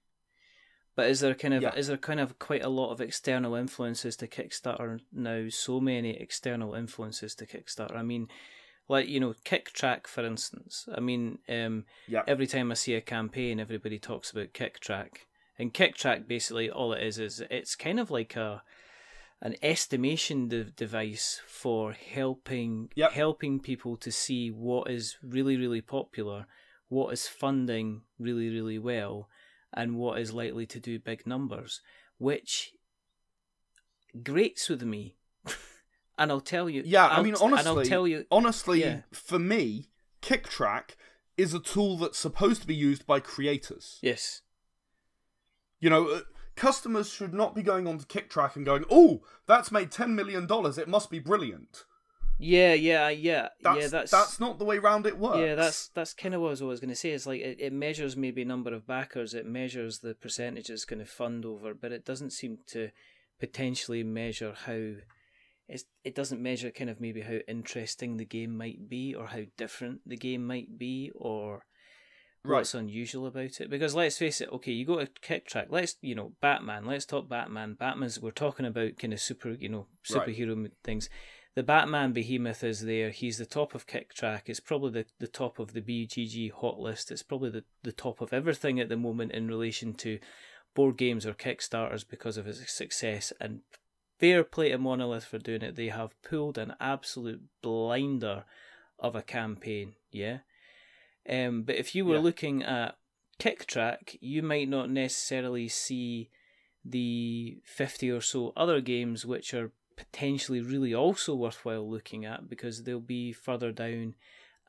But is there kind of quite a lot of external influences to Kickstarter now? So many external influences to Kickstarter. I mean, like, you know, KickTrack, for instance. I mean, every time I see a campaign, everybody talks about KickTrack. And KickTrack, basically, all it is it's kind of like an estimation device for helping people to see what is really, really popular, what is funding really, really well, and what is likely to do big numbers, which grates with me. And I'll tell you... Yeah, honestly, for me, KickTrack is a tool that's supposed to be used by creators. Yes. You know, customers should not be going onto KickTrack and going, oh, that's made $10 million, it must be brilliant. That's not the way round it works. Yeah, that's kind of what I was going to say. It's like it measures maybe number of backers, it measures the percentages kind of fund over, but it doesn't seem to potentially measure how... It doesn't measure kind of maybe how interesting the game might be, or how different the game might be, or what's unusual about it. Because let's face it, okay, you go to Kick Track, Batman, let's talk Batman. We're talking about kind of superhero things. The Batman behemoth is there. He's the top of Kick Track. It's probably the top of the BGG hot list. It's probably the top of everything at the moment in relation to board games or Kickstarters because of its success. And fair play to Monolith for doing it. They have pulled an absolute blinder of a campaign, yeah? But if you were looking at Kick Track, you might not necessarily see the 50 or so other games which are potentially really also worthwhile looking at, because they'll be further down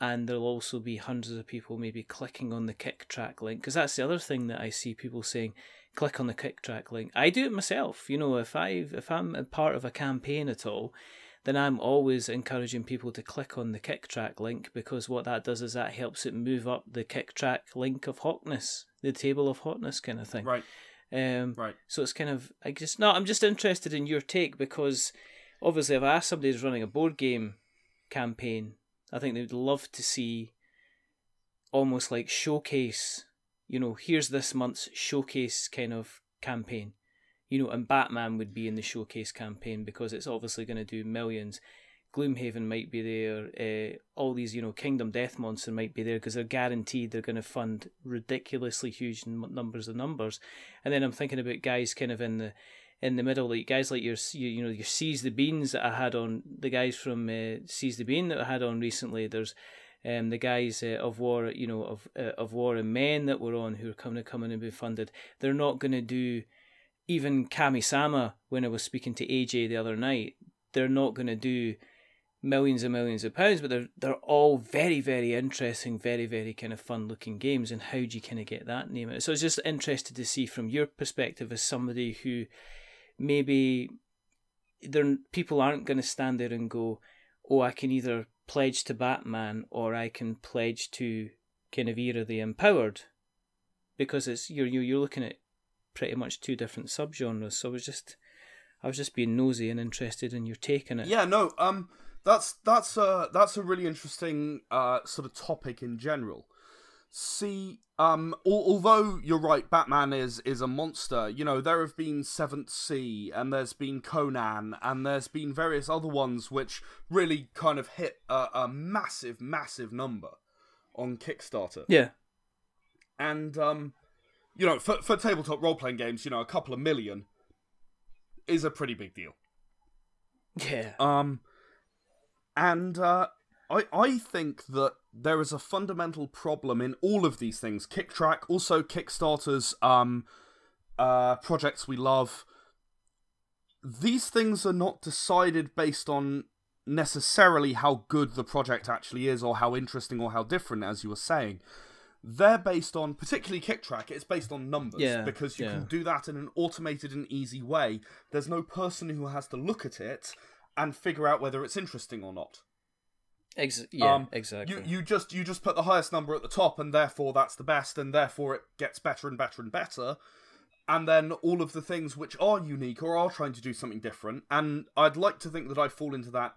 and there'll also be hundreds of people maybe clicking on the Kick Track link, because that's the other thing that I see people saying, click on the Kick Track link. I do it myself, if I'm a part of a campaign at all, then I'm always encouraging people to click on the Kick Track link, because what that does is that helps it move up the Kick Track link of hotness, the table of hotness kind of thing. Right. So it's kind of, I'm just interested in your take, because obviously if I ask somebody who's running a board game campaign, I think they would love to see almost like showcase, here's this month's showcase kind of campaign, and Batman would be in the showcase campaign because it's obviously going to do millions. Gloomhaven might be there, all these, Kingdom Death Monster might be there because they're guaranteed they're going to fund ridiculously huge numbers. And then I'm thinking about guys kind of in the middle, like guys like your Seize the Beans that I had on, the guys from Seize the Bean that I had on recently. There's the guys of War, of War and Men that were on, who are coming and be funded. They're not going to do, even Kami-sama, when I was speaking to AJ the other night, they're not going to do millions and millions of pounds, but they're all very, very interesting, very, very kind of fun looking games. And how do you kind of get that name out? So I was just interested to see from your perspective as somebody who maybe people aren't going to stand there and go, oh, I can either pledge to Batman or I can pledge to kind of Era the Empowered, because it's you're looking at pretty much two different subgenres. So I was just being nosy and interested in your take on it. Yeah, no, that's a really interesting sort of topic in general. See, although you're right, Batman is a monster. There have been Seventh Sea, and there's been Conan, and there's been various other ones which really kind of hit a massive, massive number on Kickstarter. Yeah, and for tabletop role playing games, a couple of million is a pretty big deal. Yeah. I think that there is a fundamental problem in all of these things. Kick Track, also Kickstarter's projects we love. These things are not decided based on necessarily how good the project actually is, or how interesting or how different, as you were saying. They're based on, particularly Kick Track, it's based on numbers, because you can do that in an automated and easy way. There's no person who has to look at it and figure out whether it's interesting or not. Exactly. You just put the highest number at the top, and therefore that's the best, and therefore it gets better and better and better. And then all of the things which are unique or are trying to do something different, and I'd like to think that I fall into that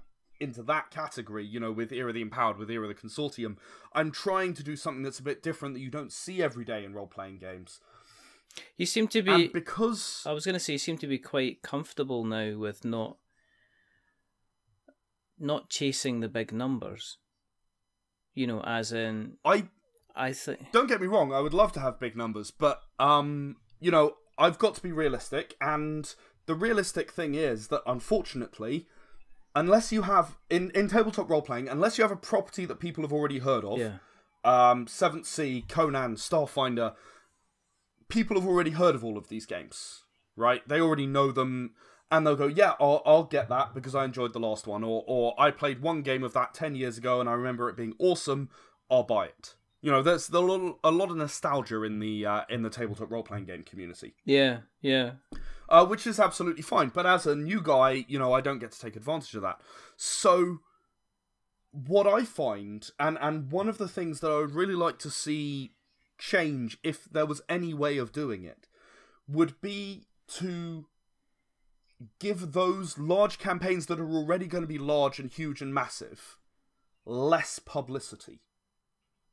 category, with Era the Empowered, with Era the Consortium. I'm trying to do something that's a bit different that you don't see every day in role-playing games. You seem to be... And because... I was going to say, you seem to be quite comfortable now with not chasing the big numbers. As in... I think... Don't get me wrong, I would love to have big numbers, but, I've got to be realistic, and the realistic thing is that, unfortunately... Unless you have, in tabletop role-playing, unless you have a property that people have already heard of, Seventh Sea, Conan, Starfinder, people have already heard of all of these games, right? They already know them, and they'll go, yeah, I'll get that because I enjoyed the last one, or I played one game of that 10 years ago and I remember it being awesome, I'll buy it. There's a lot of nostalgia in the tabletop role-playing game community. Yeah. Which is absolutely fine. But as a new guy, I don't get to take advantage of that. So, what I find, and one of the things that I would really like to see change, if there was any way of doing it, would be to give those large campaigns that are already going to be large and huge and massive less publicity.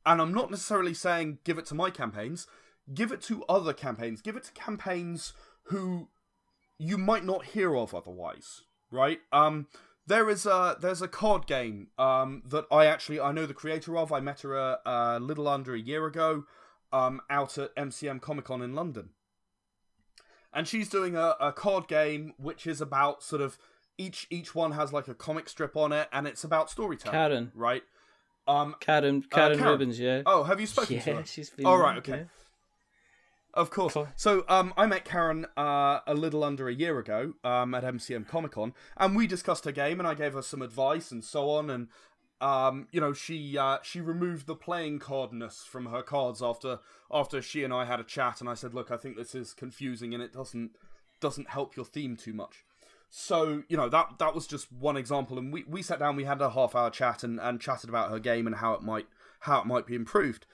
and I'm not necessarily saying give it to my campaigns, give it to other campaigns, give it to campaigns who you might not hear of otherwise, right? There's a card game that I know the creator of. I met her a little under a year ago out at MCM Comic-Con in London. And she's doing a card game which is about sort of each one has like a comic strip on it, and it's about storytelling. Karen. Right? Karen Rubens, yeah. Oh, have you spoken to her? Yeah, she's been... Oh, right, okay. Yeah. Of course. So I met Karen a little under a year ago at MCM Comic-Con, and we discussed her game, and I gave her some advice and so on, and she removed the playing cardness from her cards after she and I had a chat, and I said, look, I think this is confusing and it doesn't help your theme too much. So, that was just one example, and we sat down, we had a half-hour chat and chatted about her game and how it might be improved.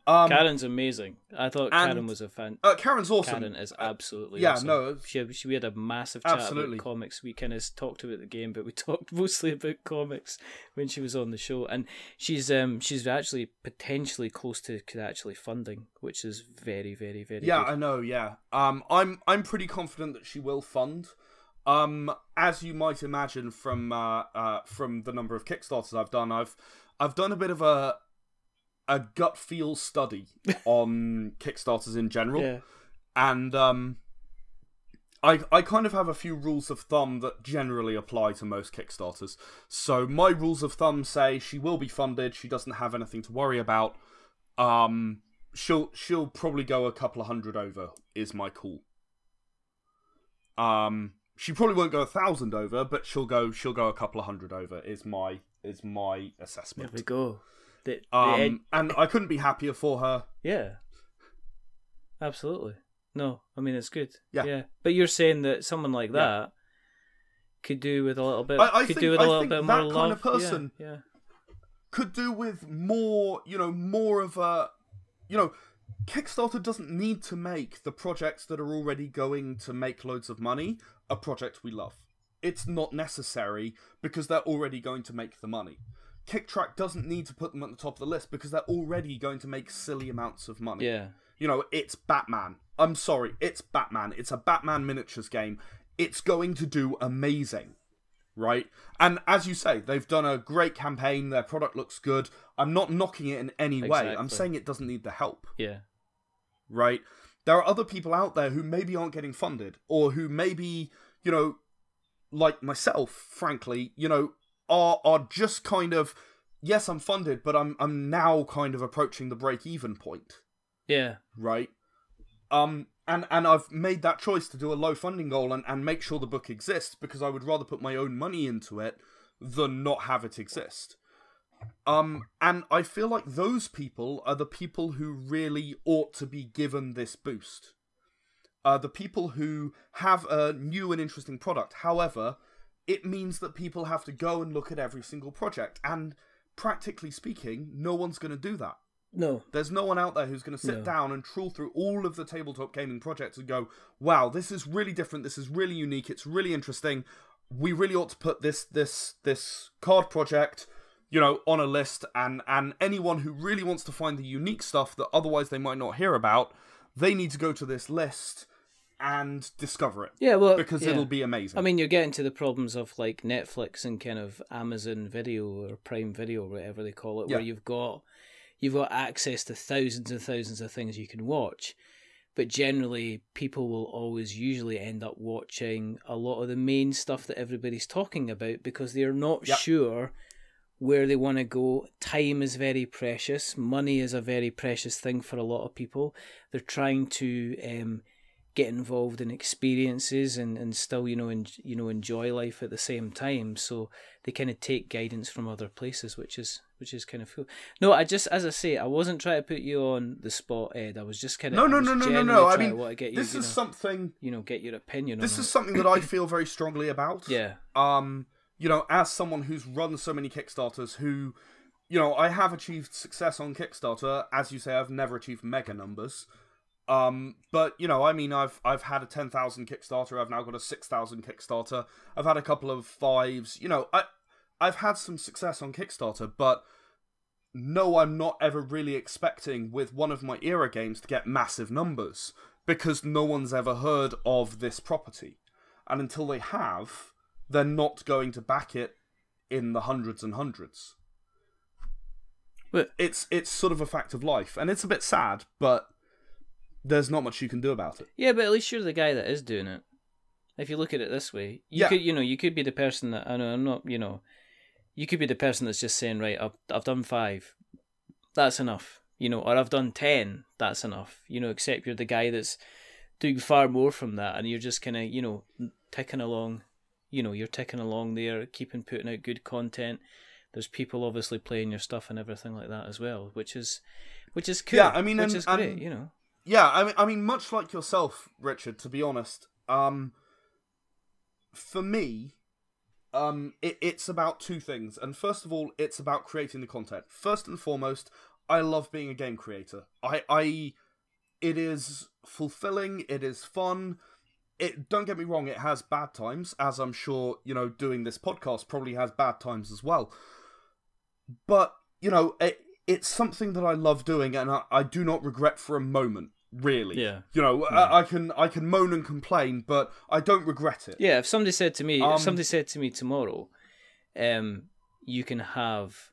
Karen's amazing. I thought Karen was a fan. Karen's awesome. Karen is absolutely awesome. No. We had a massive chat about comics. We kind of talked about the game, but we talked mostly about comics when she was on the show. And she's actually potentially close to actually funding, which is very, very, very good. I know, yeah. I'm pretty confident that she will fund. As you might imagine from the number of Kickstarters I've done, I've done a bit of a gut feel study on Kickstarters in general. Yeah. And I kind of have a few rules of thumb that generally apply to most Kickstarters. So my rules of thumb say she will be funded, she doesn't have anything to worry about. She'll probably go a couple of hundred over, is my call. She probably won't go 1,000 over, but she'll go a couple of hundred over, is my assessment. There we go. And I couldn't be happier for her. Yeah, absolutely. No, I mean, it's good. Yeah. But you're saying that someone like that could do with a little bit. I think more love. That kind of person could do with more. More of a. Kickstarter doesn't need to make the projects that are already going to make loads of money a project we love. It's not necessary because they're already going to make the money. Kicktrack doesn't need to put them at the top of the list because they're already going to make silly amounts of money. Yeah. It's Batman. I'm sorry, it's Batman. It's a Batman miniatures game. It's going to do amazing, right? And as you say, they've done a great campaign. Their product looks good. I'm not knocking it in any way. I'm saying it doesn't need the help. Yeah. Right? There are other people out there who maybe aren't getting funded, or who maybe, like myself, frankly, are just kind of, yes, I'm funded, but I'm now kind of approaching the break-even point. Yeah. Right? And I've made that choice to do a low funding goal and make sure the book exists, because I would rather put my own money into it than not have it exist. And I feel like those people are the people who really ought to be given this boost. The people who have a new and interesting product. However, it means that people have to go and look at every single project. And practically speaking, no one's going to do that. No. There's no one out there who's going to sit down and trawl through all of the tabletop gaming projects and go, wow, this is really different, this is really unique, it's really interesting. We really ought to put this card project, on a list, and anyone who really wants to find the unique stuff that otherwise they might not hear about, they need to go to this list and discover it. Yeah, well, because it'll be amazing. I mean, you're getting to the problems of like Netflix and kind of Amazon Video or Prime Video, whatever they call it, where you've got access to thousands and thousands of things you can watch, but generally people will always usually end up watching a lot of the main stuff that everybody's talking about because they're not sure where they want to go. Time is very precious. Money is a very precious thing for a lot of people. They're trying to get involved in experiences and still enjoy life at the same time. So they kind of take guidance from other places, which is kind of cool. No, as I say, I wasn't trying to put you on the spot, Ed. I was just kind of no. I mean, want to get you, this is something, get your opinion. This is something that I feel very strongly about. Yeah. As someone who's run so many Kickstarters, who, I have achieved success on Kickstarter. As you say, I've never achieved mega numbers. But I've had a 10,000 Kickstarter. I've now got a 6,000 Kickstarter. I've had a couple of 5s. I've had some success on Kickstarter, but no, I'm not ever really expecting with one of my era games to get massive numbers, because no one's ever heard of this property. And until they have, they're not going to back it in the hundreds and hundreds. But it's sort of a fact of life, and it's a bit sad, but there's not much you can do about it. yeah, but at least you're the guy that is doing it. If you look at it this way, you could be the person that I know. I'm not. You could be the person that's just saying, right, I've done 5, that's enough. Or I've done 10, that's enough. Except you're the guy that's doing far more from that, and you're just kind of ticking along. You're ticking along there, putting out good content. There's people obviously playing your stuff and everything like that as well, which is cool. Yeah, I mean, which is great. Yeah, I mean, much like yourself, Richard. To be honest, for me, it's about 2 things. And first of all, it's about creating the content. First and foremost, I love being a game creator. It is fulfilling. It is fun. Don't get me wrong, it has bad times, as I'm sure, doing this podcast probably has bad times as well. But, it's something that I love doing, and I do not regret for a moment, really. Yeah. I can moan and complain, but I don't regret it. Yeah, if somebody said to me, tomorrow, you can have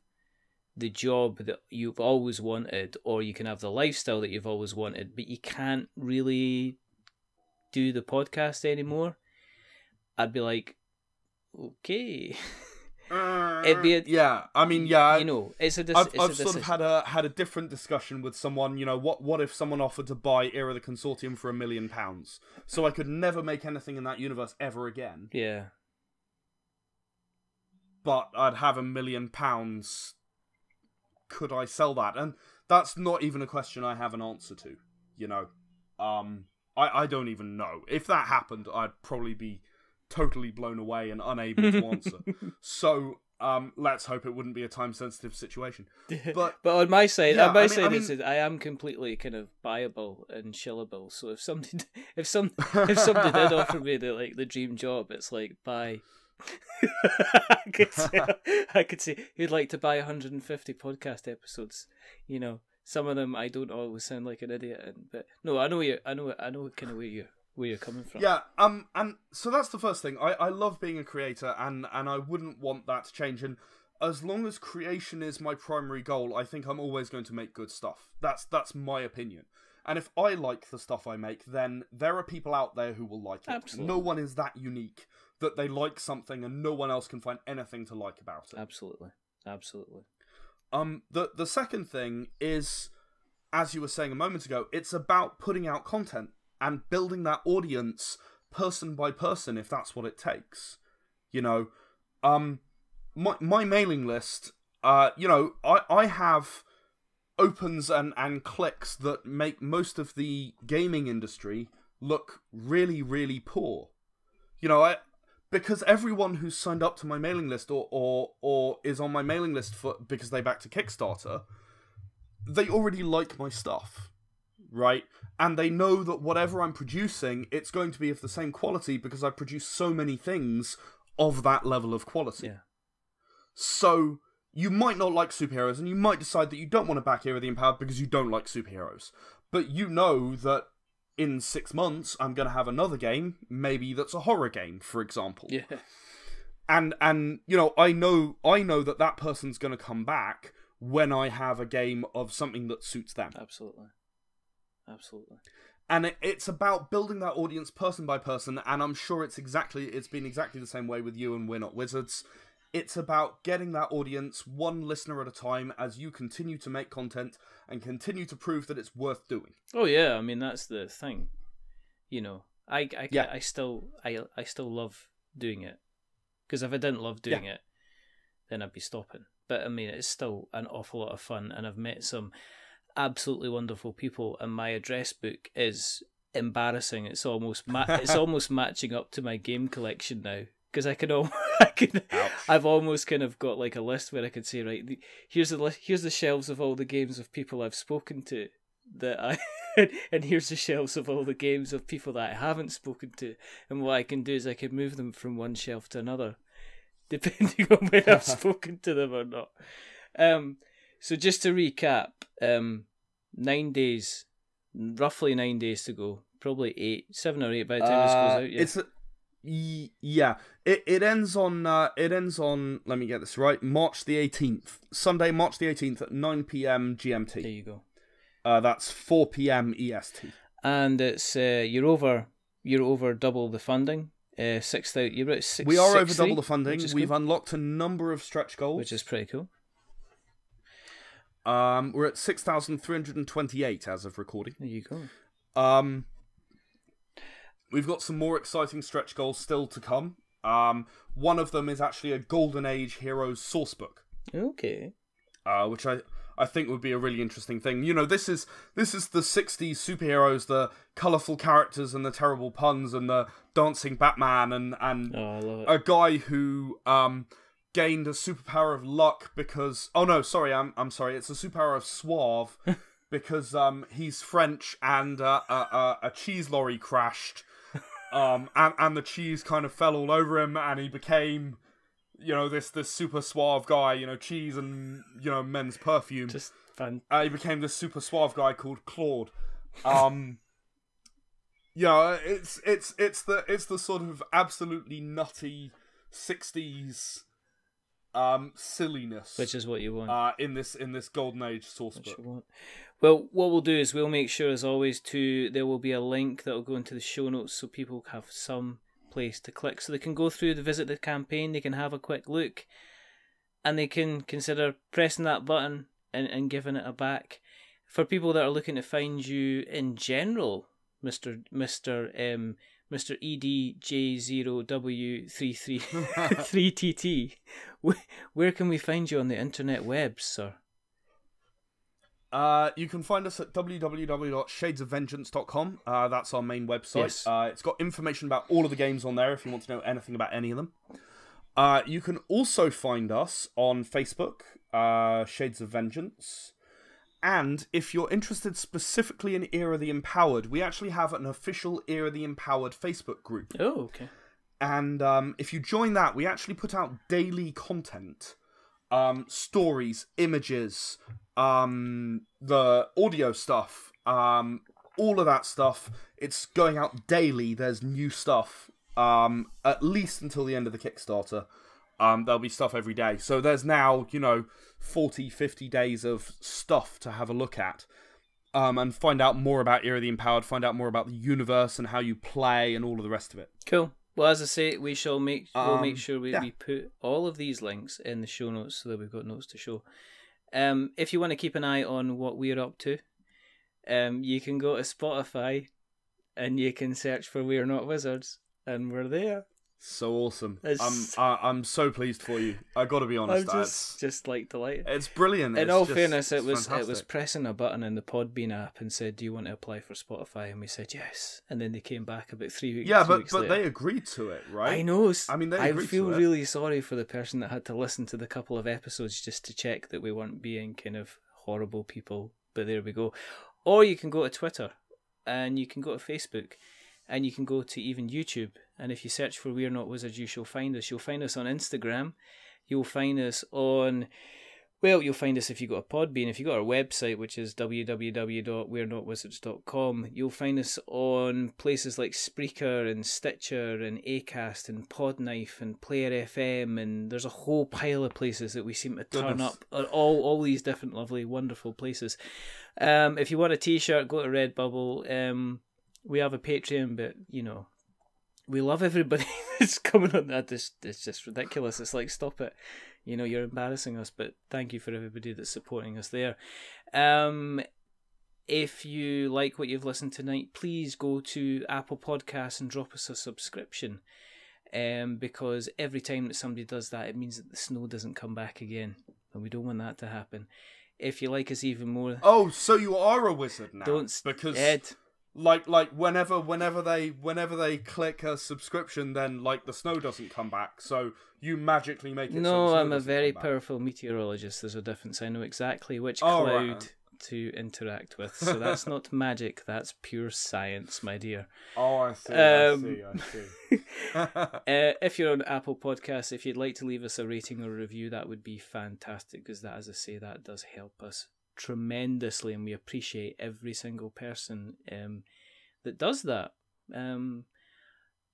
the job that you've always wanted, or you can have the lifestyle that you've always wanted, but you can't really do the podcast anymore, I'd be like, okay. It'd be it's a I've sort of had a different discussion with someone. What if someone offered to buy Era the Consortium for £1 million, so I could never make anything in that universe ever again? Yeah. But I'd have £1 million. Could I sell that? And that's not even a question I have an answer to. I don't even know. If that happened, I'd probably be totally blown away and unable to answer. So let's hope it wouldn't be a time-sensitive situation. But on my side, yeah, I am completely kind of buyable and shillable. So if somebody did offer me the dream job, it's like, buy. I could say who'd like to buy 150 podcast episodes. Some of them I don't always sound like an idiot in, but no, I know kind of where you're coming from. Yeah, and so that's the first thing. I love being a creator, and I wouldn't want that to change. And as long as creation is my primary goal, I think I'm always going to make good stuff. That's my opinion. And if I like the stuff I make, then there are people out there who will like it. Absolutely. No one is that unique that they like something and no one else can find anything to like about it. Absolutely. The second thing is, as you were saying a moment ago, it's about putting out content and building that audience person by person, if that's what it takes. My mailing list, I have opens and clicks that make most of the gaming industry look really, really poor. Because everyone who's signed up to my mailing list or is on my mailing list because they backed a Kickstarter, they already like my stuff, right? And they know that whatever I'm producing, it's going to be of the same quality because I produce so many things of that level of quality. Yeah. So you might not like superheroes, and you might decide that you don't want to back Hero the Empowered because you don't like superheroes. But you know that in 6 months, I'm going to have another game, maybe that's a horror game, for example. Yeah. And I know that person's going to come back when I have a game of something that suits them. Absolutely. And it's about building that audience person by person, and I'm sure it's been exactly the same way with you and We're Not Wizards. It's about getting that audience one listener at a time as you continue to make content and continue to prove that it's worth doing. Oh yeah, I mean that's the thing. I still love doing it, because if I didn't love doing it, then I'd be stopping. But I mean, it's still an awful lot of fun, and I've met some absolutely wonderful people, and my address book is embarrassing. It's almost matching up to my game collection now. Because I've almost kind of got like a list where I could say, right, here's the shelves of all the games of people I've spoken to and here's the shelves of all the games of people that I haven't spoken to, and what I can do is I can move them from one shelf to another, depending on when I've spoken to them or not. So just to recap, 9 days, roughly 9 days to go. Probably 7 or 8 by the time this goes out. Yeah. It ends on let me get this right, March the 18th. Sunday, March the 18th at 9 p.m. GMT. There you go. That's 4 p.m. EST. And it's you're over double the funding. 6,000. You're about 6. We are over double the funding. We've good. Unlocked a number of stretch goals, which is pretty cool. We're at 6,328 as of recording. There you go. We've got some more exciting stretch goals still to come. One of them is actually a Golden Age Heroes sourcebook. Okay. Which I think would be a really interesting thing. You know, this is the 60s superheroes, the colourful characters and the terrible puns and the dancing Batman and I love it. a guy who gained a superpower of luck because I'm sorry, it's a superpower of suave because he's French and a cheese lorry crashed. And the cheese kind of fell all over him, and he became, you know, this super suave guy, you know, cheese and, you know, men's perfume. Just fun. He became this super suave guy called Claude. Yeah, it's the sort of absolutely nutty 60s silliness, Which is what you want. in this Golden Age source book. Well, what we'll do is we'll make sure, as always, there will be a link that will go into the show notes so people have some place to click, so they can go through, visit the campaign, they can have a quick look, and they can consider pressing that button and giving it a back. For people that are looking to find you in general, Mr. EDJ0W333TT, where can we find you on the internet webs, sir? You can find us at www.shadesofvengeance.com. That's our main website. Yes. It's got information about all of the games on there if you want to know anything about any of them. You can also find us on Facebook, Shades of Vengeance. And if you're interested specifically in Era the Empowered, we actually have an official Era the Empowered Facebook group. Oh, okay. And if you join that, we actually put out daily content. Stories, images, the audio stuff, all of that stuff. It's going out daily. There's new stuff, at least until the end of the Kickstarter. There'll be stuff every day. So there's now, 40, 50 days of stuff to have a look at. And find out more about Era the Empowered, find out more about the universe and how you play and all of the rest of it. Cool. Well, as I say, we'll make sure we put all of these links in the show notes so that we've got notes to show. If you want to keep an eye on what we're up to, you can go to Spotify and you can search for We're Not Wizards, and we're there. So awesome. I'm so pleased for you. I got to be honest. I'm just like delighted. It's brilliant. In all fairness, it was pressing a button in the Podbean app and said, "Do you want to apply for Spotify?" And we said yes. And then they came back about 3 weeks. Yeah, but later. They agreed to it, right? I know. I mean, I feel really sorry for the person that had to listen to the couple of episodes just to check that we weren't being kind of horrible people. But there we go. Or you can go to Twitter, and you can go to Facebook, and you can go to even YouTube. And if you search for We're Not Wizards, you shall find us. You'll find us on Instagram. You'll find us on... Well, you'll find us if you go to Podbean. If you go to our website, which is www.we'renotwizards.com, you'll find us on places like Spreaker and Stitcher and Acast and Podknife and Player FM, and there's a whole pile of places that we seem to turn up. All these different lovely, wonderful places. If you want a t-shirt, go to Redbubble. We have a Patreon, but, we love everybody that's coming on that. It's just ridiculous. It's like, stop it. You're embarrassing us, but thank you for everybody that's supporting us there. If you like what you've listened tonight, please go to Apple Podcasts and drop us a subscription. Because every time that somebody does that, it means that the snow doesn't come back again. And we don't want that to happen. If you like us even more... Oh, so you are a wizard now? Because... Ed... Like whenever they click a subscription, then the snow doesn't come back. So you magically make it. No, I'm a very powerful meteorologist. There's a difference. I know exactly which cloud to interact with. So that's not magic, that's pure science, my dear. Oh, I see, I see. If you're on Apple Podcasts, if you'd like to leave us a rating or a review, that would be fantastic, because that, as I say, that does help us tremendously, and we appreciate every single person that does that.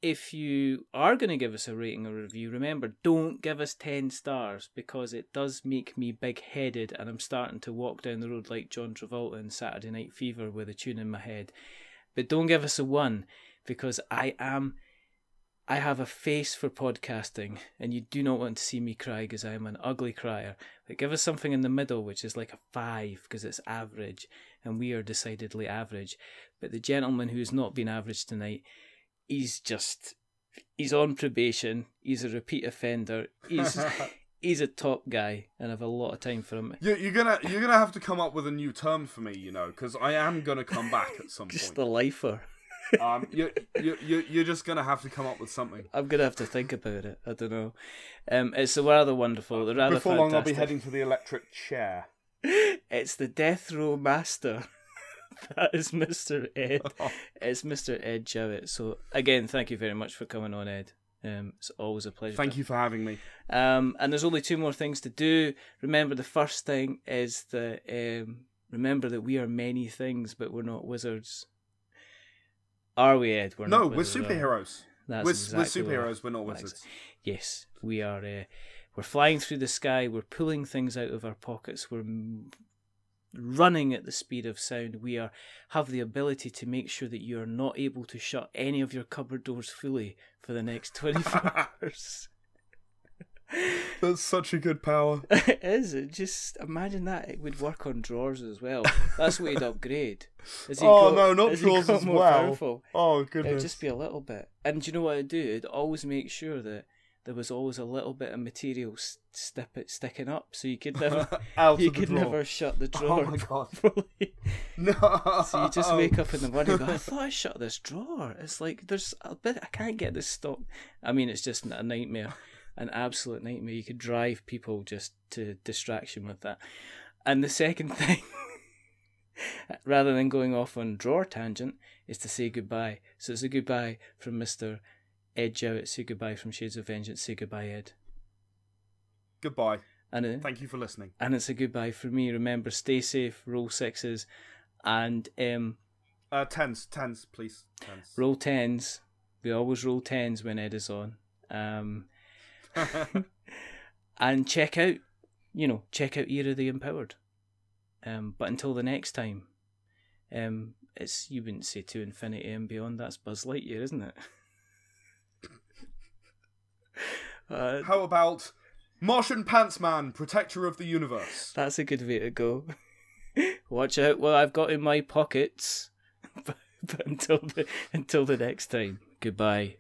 If you are going to give us a rating or review, remember, don't give us 10 stars, because it does make me big-headed, and I'm starting to walk down the road like John Travolta in Saturday Night Fever with a tune in my head. But don't give us a 1, because I have a face for podcasting, and you do not want to see me cry, because I am an ugly crier. But give us something in the middle, which is like a 5, because it's average, and we are decidedly average. But the gentleman who's not been average tonight, he's on probation. He's a repeat offender. He's a top guy, and I have a lot of time for him. You're gonna have to come up with a new term for me, because I am gonna come back at some point. Just the lifer. You're just gonna have to come up with something. I'm gonna have to think about it. I don't know. It's rather wonderful. The rather Before fantastic. long, I'll be heading for the electric chair. It's the death row master. That is Mr. Ed. It's Mr. Ed Jowett. So again, thank you very much for coming on, Ed. It's always a pleasure. Thank you for having me. And there's only 2 more things to do. Remember, the first thing is that remember that we are many things, but we're not wizards. Are we, Ed? We're superheroes. We're superheroes. We're not wizards. Yes, we are. We're flying through the sky. We're pulling things out of our pockets. We're running at the speed of sound. We have the ability to make sure that you are not able to shut any of your cupboard doors fully for the next 24 hours. That's such a good power. It is. Just imagine that. It would work on drawers as well. That's what he'd upgrade. No, not drawers as more well. Powerful. Oh, goodness. It'd just be a little bit. And do you know what I'd do? It'd always make sure that there was always a little bit of material sticking up, so you could never never shut the drawer. Oh my god! Properly. No. So you just wake up in the morning and go, I thought I shut this drawer. It's like there's a bit I can't get this stock. I mean, it's just a nightmare, an absolute nightmare. You could drive people just to distraction with that. And the second thing, rather than going off on drawer tangent, is to say goodbye. So it's a goodbye from Mr. Ed Jowett. Say goodbye from Shades of Vengeance. Say goodbye, Ed. Goodbye. And thank you for listening. And it's a goodbye for me. Remember, stay safe, roll 6s, and 10s, please. 10s. Roll 10s. We always roll 10s when Ed is on. And check out Era the Empowered. But until the next time, it's, you wouldn't say to infinity and beyond. That's Buzz Lightyear, isn't it? How about Martian Pants Man, Protector of the Universe? That's a good way to go. Watch out what I've got in my pockets. But until the next time, goodbye.